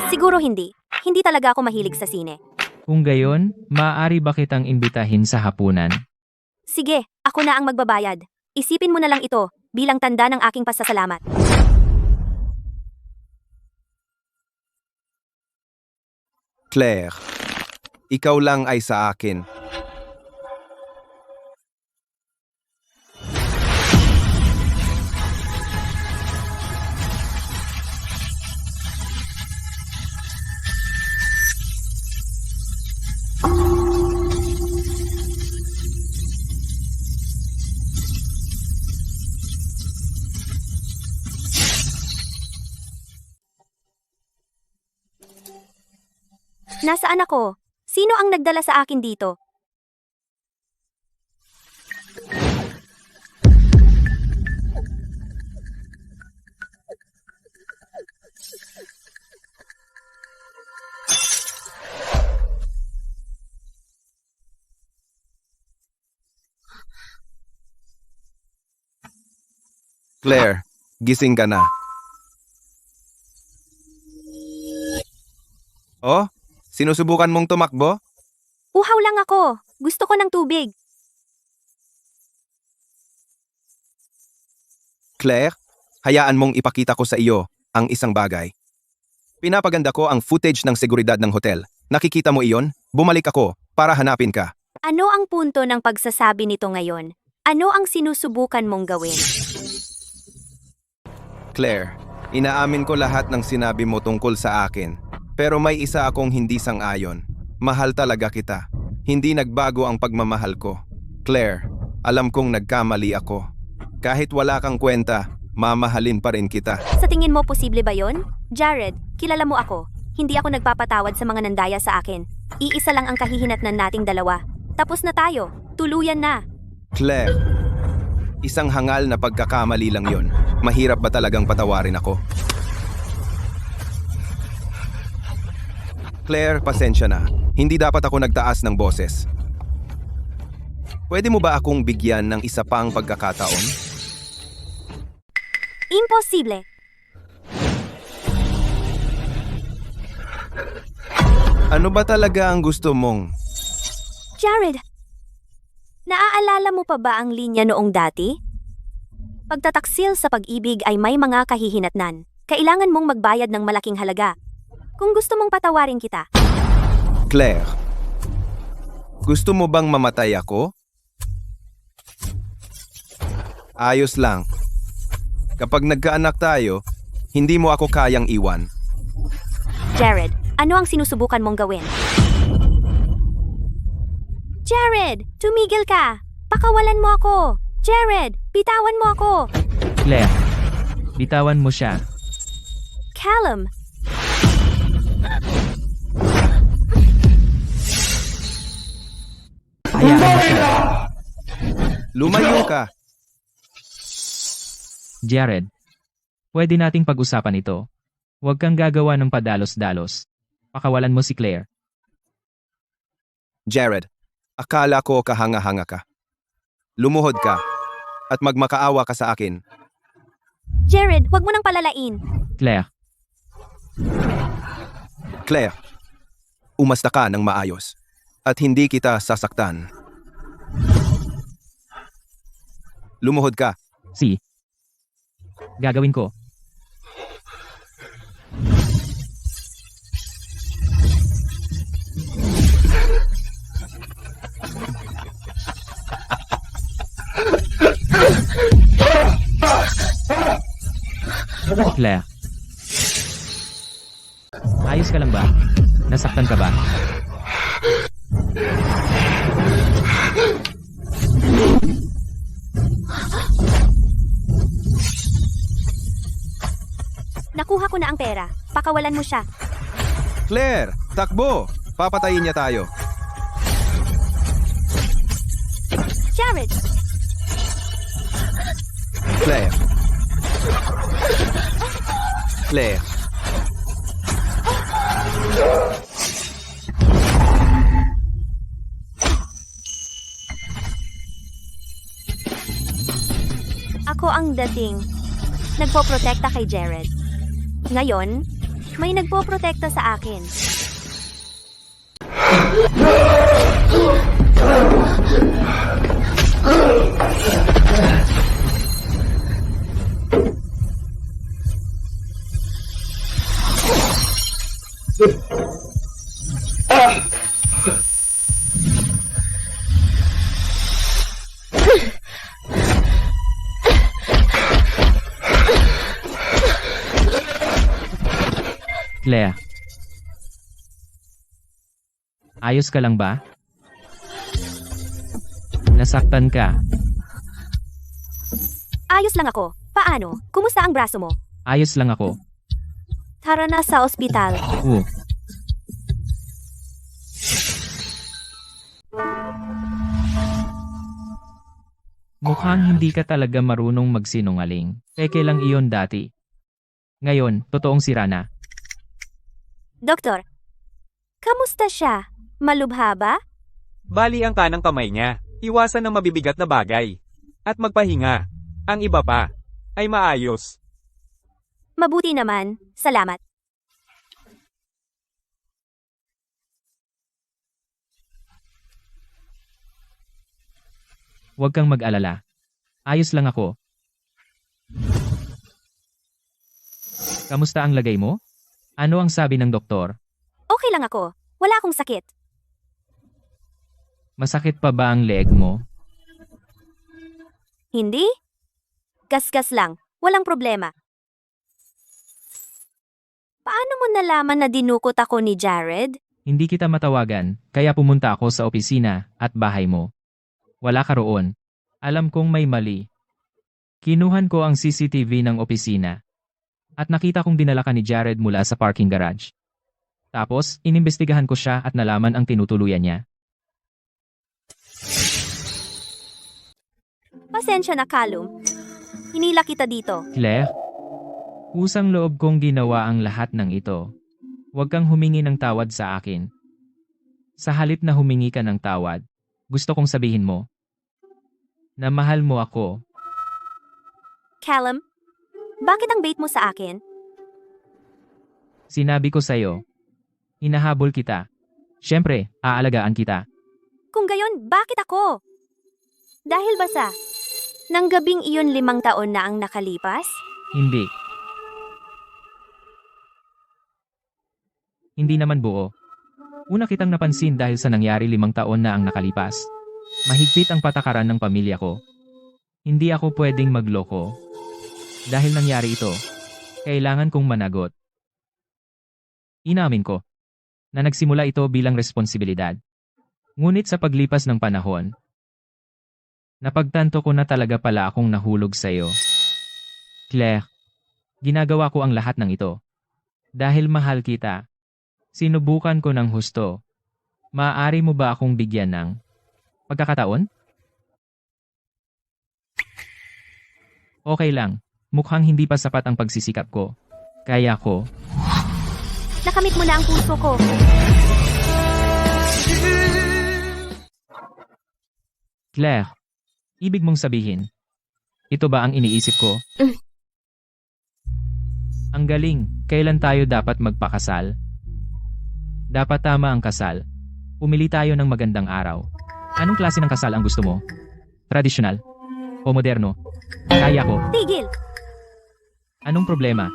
Speaker 1: Siguro hindi. Hindi talaga ako mahilig sa sine.
Speaker 4: Kung gayon, maaari ba kitang imbitahin sa hapunan?
Speaker 1: Sige, ako na ang magbabayad. Isipin mo na lang ito bilang tanda ng aking pasasalamat.
Speaker 2: Claire, ikaw lang ay sa akin.
Speaker 1: Nasaan ako? Sino ang nagdala sa akin dito?
Speaker 2: Claire, gising ka na. Oh, sinusubukan mong tumakbo?
Speaker 1: Uhaw lang ako. Gusto ko ng tubig.
Speaker 2: Claire, hayaan mong ipakita ko sa iyo ang isang bagay. Pinapaganda ko ang footage ng seguridad ng hotel. Nakikita mo iyon? Bumalik ako para hanapin ka.
Speaker 1: Ano ang punto ng pagsasabi nito ngayon? Ano ang sinusubukan mong gawin?
Speaker 2: Claire, inaamin ko lahat ng sinabi mo tungkol sa akin. Pero may isa akong hindi sang-ayon. Mahal talaga kita. Hindi nagbago ang pagmamahal ko. Claire, alam kong nagkamali ako. Kahit wala kang kwenta, mamahalin pa rin kita.
Speaker 1: Sa tingin mo posible ba yon? Jared, kilala mo ako. Hindi ako nagpapatawad sa mga nandaya sa akin. Iisa lang ang kahihinatnan nating dalawa. Tapos na tayo. Tuluyan na.
Speaker 2: Claire, isang hangal na pagkakamali lang yon. Mahirap ba talagang patawarin ako? Claire, pasensya na. Hindi dapat ako nagtaas ng boses. Pwede mo ba akong bigyan ng isa pang pagkakataon?
Speaker 1: Imposible.
Speaker 2: Ano ba talaga ang gusto mong?
Speaker 1: Jared, naaalala mo pa ba ang linya noong dati? Pagtataksil sa pag-ibig ay may mga kahihinatnan. Kailangan mong magbayad ng malaking halaga. Kung gusto mong patawarin kita.
Speaker 2: Claire, gusto mo bang mamatay ako? Ayos lang. Kapag nagkaanak tayo, hindi mo ako kayang iwan.
Speaker 1: Jared, ano ang sinusubukan mong gawin? Jared, tumigil ka! Pakawalan mo ako! Jared, bitawan mo ako!
Speaker 4: Claire, bitawan mo siya.
Speaker 1: Callum,
Speaker 4: Hayaan mo siya.
Speaker 2: Lumayo ka.
Speaker 4: Jared, pwede nating pag-usapan ito. Huwag kang gagawa ng padalos-dalos. Pakawalan mo si Claire.
Speaker 2: Jared, akala ko kahanga-hanga ka. Lumuhod ka at magmakaawa ka sa akin.
Speaker 1: Jared, wag mo nang palalain.
Speaker 4: Claire,
Speaker 2: Claire, umasta ka ng maayos at hindi kita sasaktan. Lumuhod ka.
Speaker 4: si. Gagawin ko. Claire. Ayos ka lang ba? Nasaktan ka ba?
Speaker 1: Nakuha ko na ang pera. Pakawalan mo siya.
Speaker 2: Claire, takbo! Papatayin niya tayo.
Speaker 1: Jared,
Speaker 2: Claire. Claire.
Speaker 1: ako ang dating nagpoprotekta kay Jared. Ngayon, may nagpoprotekta sa akin.
Speaker 4: Claire. Ayos ka lang ba? Nasaktan ka.
Speaker 1: Ayos lang ako. Paano? Kumusta ang braso mo?
Speaker 4: Ayos lang ako.
Speaker 1: Tara na sa ospital.
Speaker 4: Mukhang hindi ka talaga marunong magsinungaling. Peke lang iyon dati. Ngayon, totoong sira na.
Speaker 1: Doktor, kamusta siya? Malubha ba?
Speaker 10: Bali ang kanang kamay niya. Iwasan ng mabibigat na bagay. At magpahinga. Ang iba pa ay maayos.
Speaker 1: Mabuti naman. Salamat.
Speaker 4: Huwag kang mag-alala. Ayos lang ako. Kamusta ang lagay mo? Ano ang sabi ng doktor?
Speaker 1: Okay lang ako. Wala akong sakit.
Speaker 4: Masakit pa ba ang leeg mo?
Speaker 1: Hindi? Gasgas lang. Walang problema. Paano mo nalaman na dinukot ako ni Jared?
Speaker 4: Hindi kita matawagan, kaya pumunta ako sa opisina at bahay mo. Wala ka roon. Alam kong may mali. Kinuhan ko ang CCTV ng opisina. At nakita kong dinala ka ni Jared mula sa parking garage. Tapos, inimbestigahan ko siya at nalaman ang tinutuluyan niya.
Speaker 1: Pasensya na, Callum. Hinila kita dito.
Speaker 4: Claire, usang loob kong ginawa ang lahat ng ito. Huwag kang humingi ng tawad sa akin. Sa halip na humingi ka ng tawad, gusto kong sabihin mo na mahal mo ako.
Speaker 1: Callum, bakit ang bait mo sa akin?
Speaker 4: Sinabi ko sa'yo, hinahabol kita. Siyempre, aalagaan kita.
Speaker 1: Kung gayon, bakit ako? Dahil ba sa nang gabing iyon 5 taon na ang nakalipas?
Speaker 4: Hindi. Hindi naman buo. Una kitang napansin dahil sa nangyari 5 taon na ang nakalipas. Mahigpit ang patakaran ng pamilya ko. Hindi ako pwedeng magloko. Dahil nangyari ito, kailangan kong managot. Inamin ko na nagsimula ito bilang responsibilidad. Ngunit sa paglipas ng panahon, napagtanto ko na talaga pala akong nahulog sa'yo. Claire, ginagawa ko ang lahat ng ito. Dahil mahal kita. Sinubukan ko ng husto. Maaari mo ba akong bigyan ng pagkakataon? Okay lang. Mukhang hindi pa sapat ang pagsisikap ko. Kaya ko.
Speaker 1: Nakamit mo na ang puso ko.
Speaker 4: Claire, ibig mong sabihin, ito ba ang iniisip ko? Ang galing, kailan tayo dapat magpakasal? Dapat tama ang kasal. Pumili tayo ng magandang araw. Anong klase ng kasal ang gusto mo? Tradisyonal? O moderno? Kaya ko.
Speaker 1: Tigil!
Speaker 4: Anong problema?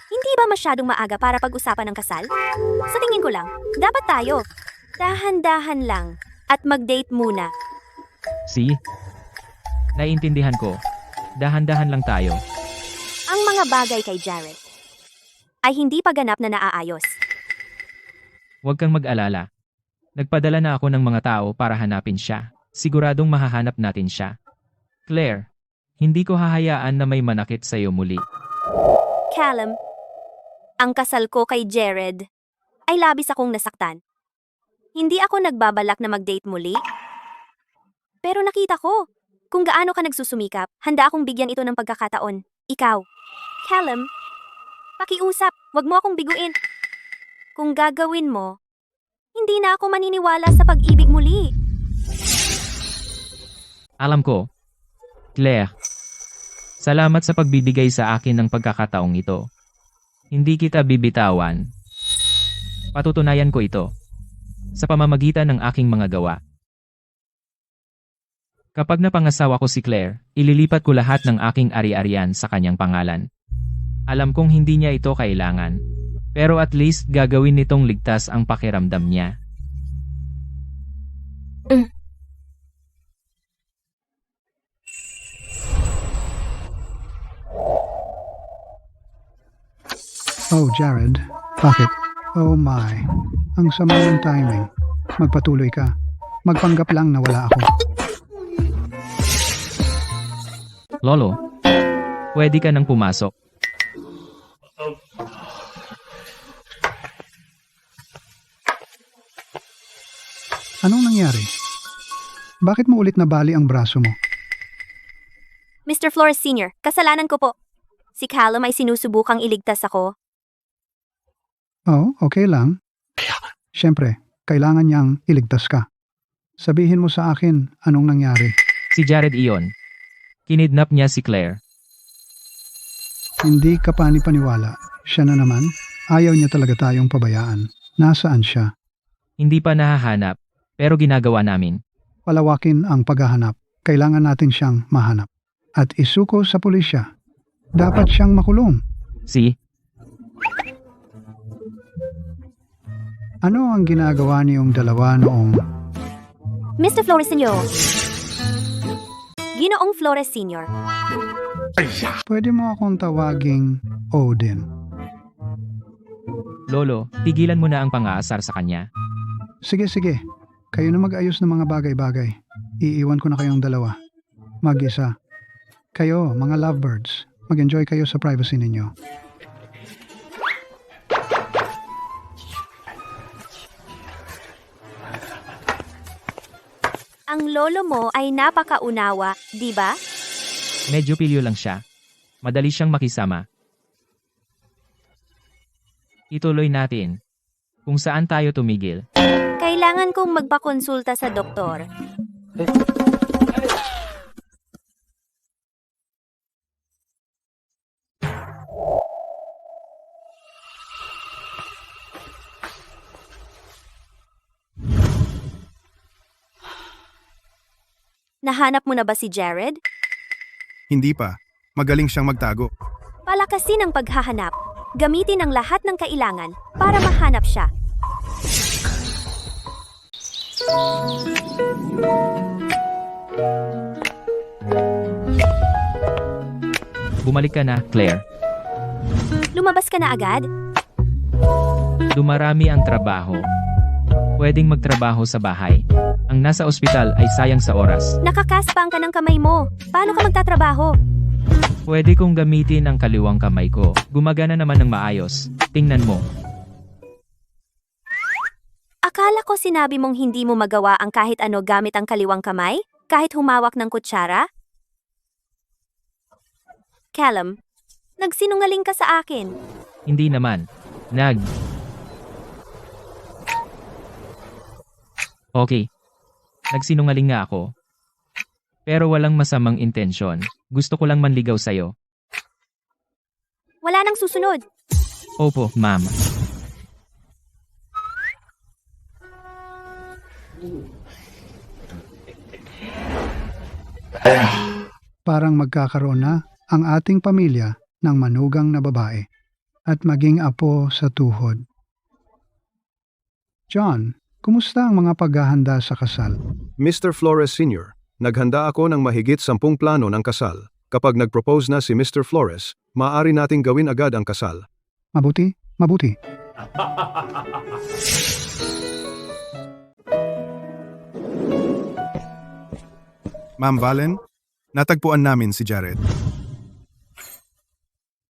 Speaker 1: Hindi ba masyadong maaga para pag-usapan ng kasal? Sa tingin ko lang, dapat tayo. Dahan-dahan lang. At mag-date muna.
Speaker 4: See? Naiintindihan ko. Dahan-dahan lang tayo.
Speaker 1: Ang mga bagay kay Jared ay hindi pa ganap na naaayos.
Speaker 4: Huwag kang mag-alala. Nagpadala na ako ng mga tao para hanapin siya. Siguradong mahahanap natin siya. Claire, hindi ko hahayaan na may manakit sa'yo muli.
Speaker 1: Callum, ang kasal ko kay Jared ay labis akong nasaktan. Hindi ako nagbabalak na mag-date muli. Pero nakita ko kung gaano ka nagsusumikap, handa akong bigyan ito ng pagkakataon. Ikaw, Callum, pakiusap, wag mo akong biguin. Kung gagawin mo, hindi na ako maniniwala sa pag-ibig muli.
Speaker 4: Alam ko. Claire, salamat sa pagbibigay sa akin ng pagkakataong ito. Hindi kita bibitawan. Patutunayan ko ito sa pamamagitan ng aking mga gawa. Kapag napangasawa ko si Claire, ililipat ko lahat ng aking ari-arian sa kanyang pangalan. Alam kong hindi niya ito kailangan. Pero at least gagawin nitong ligtas ang pakiramdam niya.
Speaker 9: Oh, Jared. Bakit? Oh my. Ang sama ng timing. Magpatuloy ka. Magpanggap lang na wala ako.
Speaker 4: Lolo, pwede ka nang pumasok.
Speaker 9: Anong nangyari? Bakit mo ulit nabali ang braso mo?
Speaker 1: Mr. Flores Sr., kasalanan ko po. Si Callum ay sinusubukang iligtas ako.
Speaker 9: Oh, okay lang. Siyempre, kailangan niyang iligtas ka. Sabihin mo sa akin anong nangyari.
Speaker 4: Si Jared iyon. Kinidnap niya si Claire.
Speaker 9: Hindi ka panipaniwala. Siya na naman. Ayaw niya talaga tayong pabayaan. Nasaan siya?
Speaker 4: Hindi pa nahahanap, pero ginagawa namin.
Speaker 9: Palawakin ang paghahanap. Kailangan natin siyang mahanap. At isuko sa pulisya. Dapat siyang makulong.
Speaker 4: Si?
Speaker 9: Ano ang ginagawa niyong dalawa noong...
Speaker 1: Mr. Flores Sr. Ginoong Flores Sr.
Speaker 9: Pwede mo akong tawaging Odin.
Speaker 4: Lolo, tigilan mo na ang pang-aasar sa kanya.
Speaker 9: Sige, sige. Kayo na mag-ayos ng mga bagay-bagay. Iiwan ko na kayong dalawa. Mag-isa. Kayo, mga lovebirds, mag-enjoy kayo sa privacy ninyo.
Speaker 1: Ang lolo mo ay napakaunawa, di ba?
Speaker 4: Medyo pilyo lang siya. Madali siyang makisama. Ituloy natin. Kung saan tayo tumigil.
Speaker 1: Kailangan kong magpakonsulta sa doktor. Nahanap mo na ba si Jared?
Speaker 5: Hindi pa. Magaling siyang magtago.
Speaker 1: Palakasin ang paghahanap. Gamitin ang lahat ng kailangan para mahanap siya.
Speaker 4: Bumalik ka na, Claire.
Speaker 1: Lumabas ka na agad?
Speaker 4: Dumarami ang trabaho. Pwedeng magtrabaho sa bahay. Ang nasa ospital ay sayang sa oras.
Speaker 1: Nakakaspang ka ng kamay mo. Paano ka magtatrabaho?
Speaker 4: Pwede kong gamitin ang kaliwang kamay ko. Gumagana naman ng maayos. Tingnan mo.
Speaker 1: Akala ko sinabi mong hindi mo magawa ang kahit ano gamit ang kaliwang kamay? Kahit humawak ng kutsara? Callum, nagsinungaling ka sa akin.
Speaker 4: Hindi naman. Okay. Nagsinungaling nga ako. Pero walang masamang intensyon. Gusto ko lang manligaw sa'yo.
Speaker 1: Wala nang susunod.
Speaker 4: Opo, ma'am.
Speaker 9: Parang magkakaroon na ang ating pamilya ng manugang na babae at maging apo sa tuhod. John, kumusta ang mga paghahanda sa kasal?
Speaker 5: Mr. Flores Sr., naghanda ako ng mahigit 10 plano ng kasal. Kapag nag-propose na si Mr. Flores, maaari nating gawin agad ang kasal.
Speaker 9: Mabuti, mabuti.
Speaker 5: Ma'am Valen, natagpuan namin si Jared.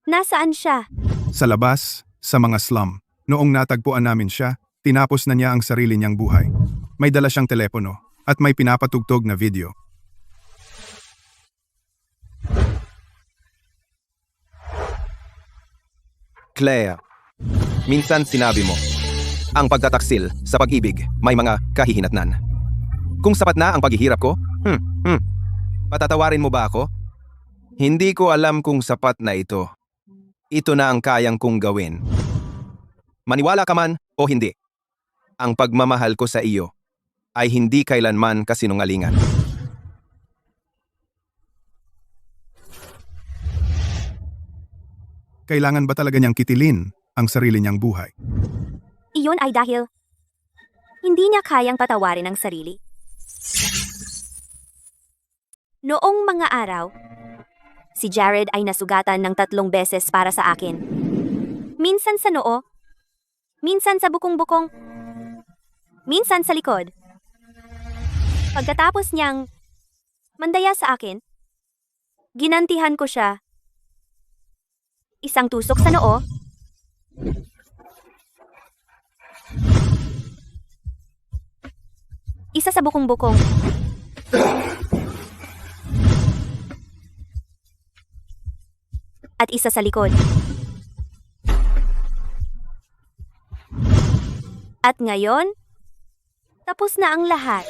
Speaker 1: Nasaan siya?
Speaker 5: Sa labas, sa mga slum. Noong natagpuan namin siya, tinapos na niya ang sarili niyang buhay. May dala siyang telepono at may pinapatugtog na video.
Speaker 2: Claire, minsan sinabi mo, ang pagtataksil sa pag-ibig may mga kahihinatnan. Kung sapat na ang paghihirap ko, patatawarin mo ba ako? Hindi ko alam kung sapat na ito. Ito na ang kayang kong gawin. Maniwala ka man o hindi, ang pagmamahal ko sa iyo ay hindi kailanman kasinungalingan.
Speaker 5: Kailangan ba talaga niyang kitilin ang sarili niyang buhay?
Speaker 1: Iyon ay dahil hindi niya kayang patawarin ang sarili. Noong mga araw, si Jared ay nasugatan ng 3 beses para sa akin. Minsan sa noo, minsan sa bukong-bukong, minsan sa likod. Pagkatapos niyang mandaya sa akin, ginantihan ko siya. Isang tusok sa noo, isa sa bukong-bukong, at isa sa likod. At ngayon, tapos na ang lahat.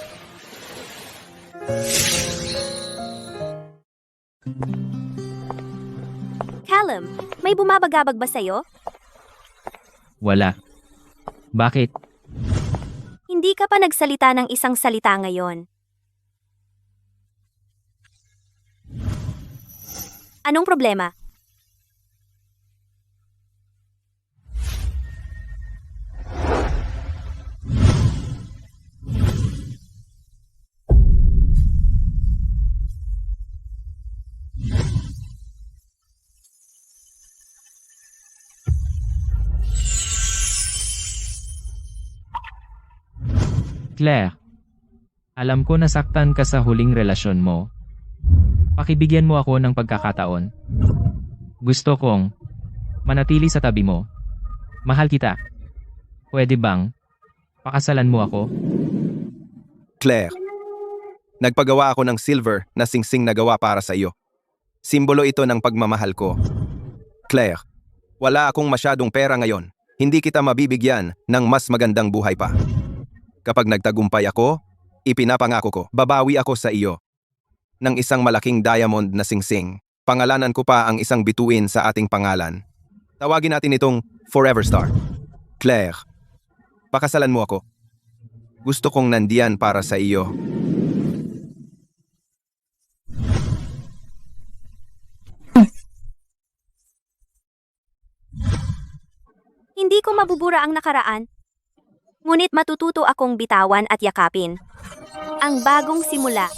Speaker 1: Callum, may bumabagabag ba sa'yo?
Speaker 4: Wala. Bakit?
Speaker 1: Hindi ka pa nagsalita ng isang salita ngayon. Anong problema?
Speaker 4: Claire, alam ko nasaktan ka sa huling relasyon mo. Pakibigyan mo ako ng pagkakataon. Gusto kong manatili sa tabi mo. Mahal kita. Pwede bang pakasalan mo ako?
Speaker 2: Claire, nagpagawa ako ng silver na singsing na gawa para sa iyo. Simbolo ito ng pagmamahal ko. Claire, wala akong masyadong pera ngayon. Hindi kita mabibigyan ng mas magandang buhay pa. Kapag nagtagumpay ako, ipinapangako ko, babawi ako sa iyo ng isang malaking diamond na singsing. Pangalanan ko pa ang isang bituin sa ating pangalan. Tawagin natin itong Forever Star. Claire, pakasalan mo ako. Gusto kong nandiyan para sa iyo.
Speaker 1: Hindi ko mabubura ang nakaraan. Ngunit matututo akong bitawan at yakapin ang bagong simula.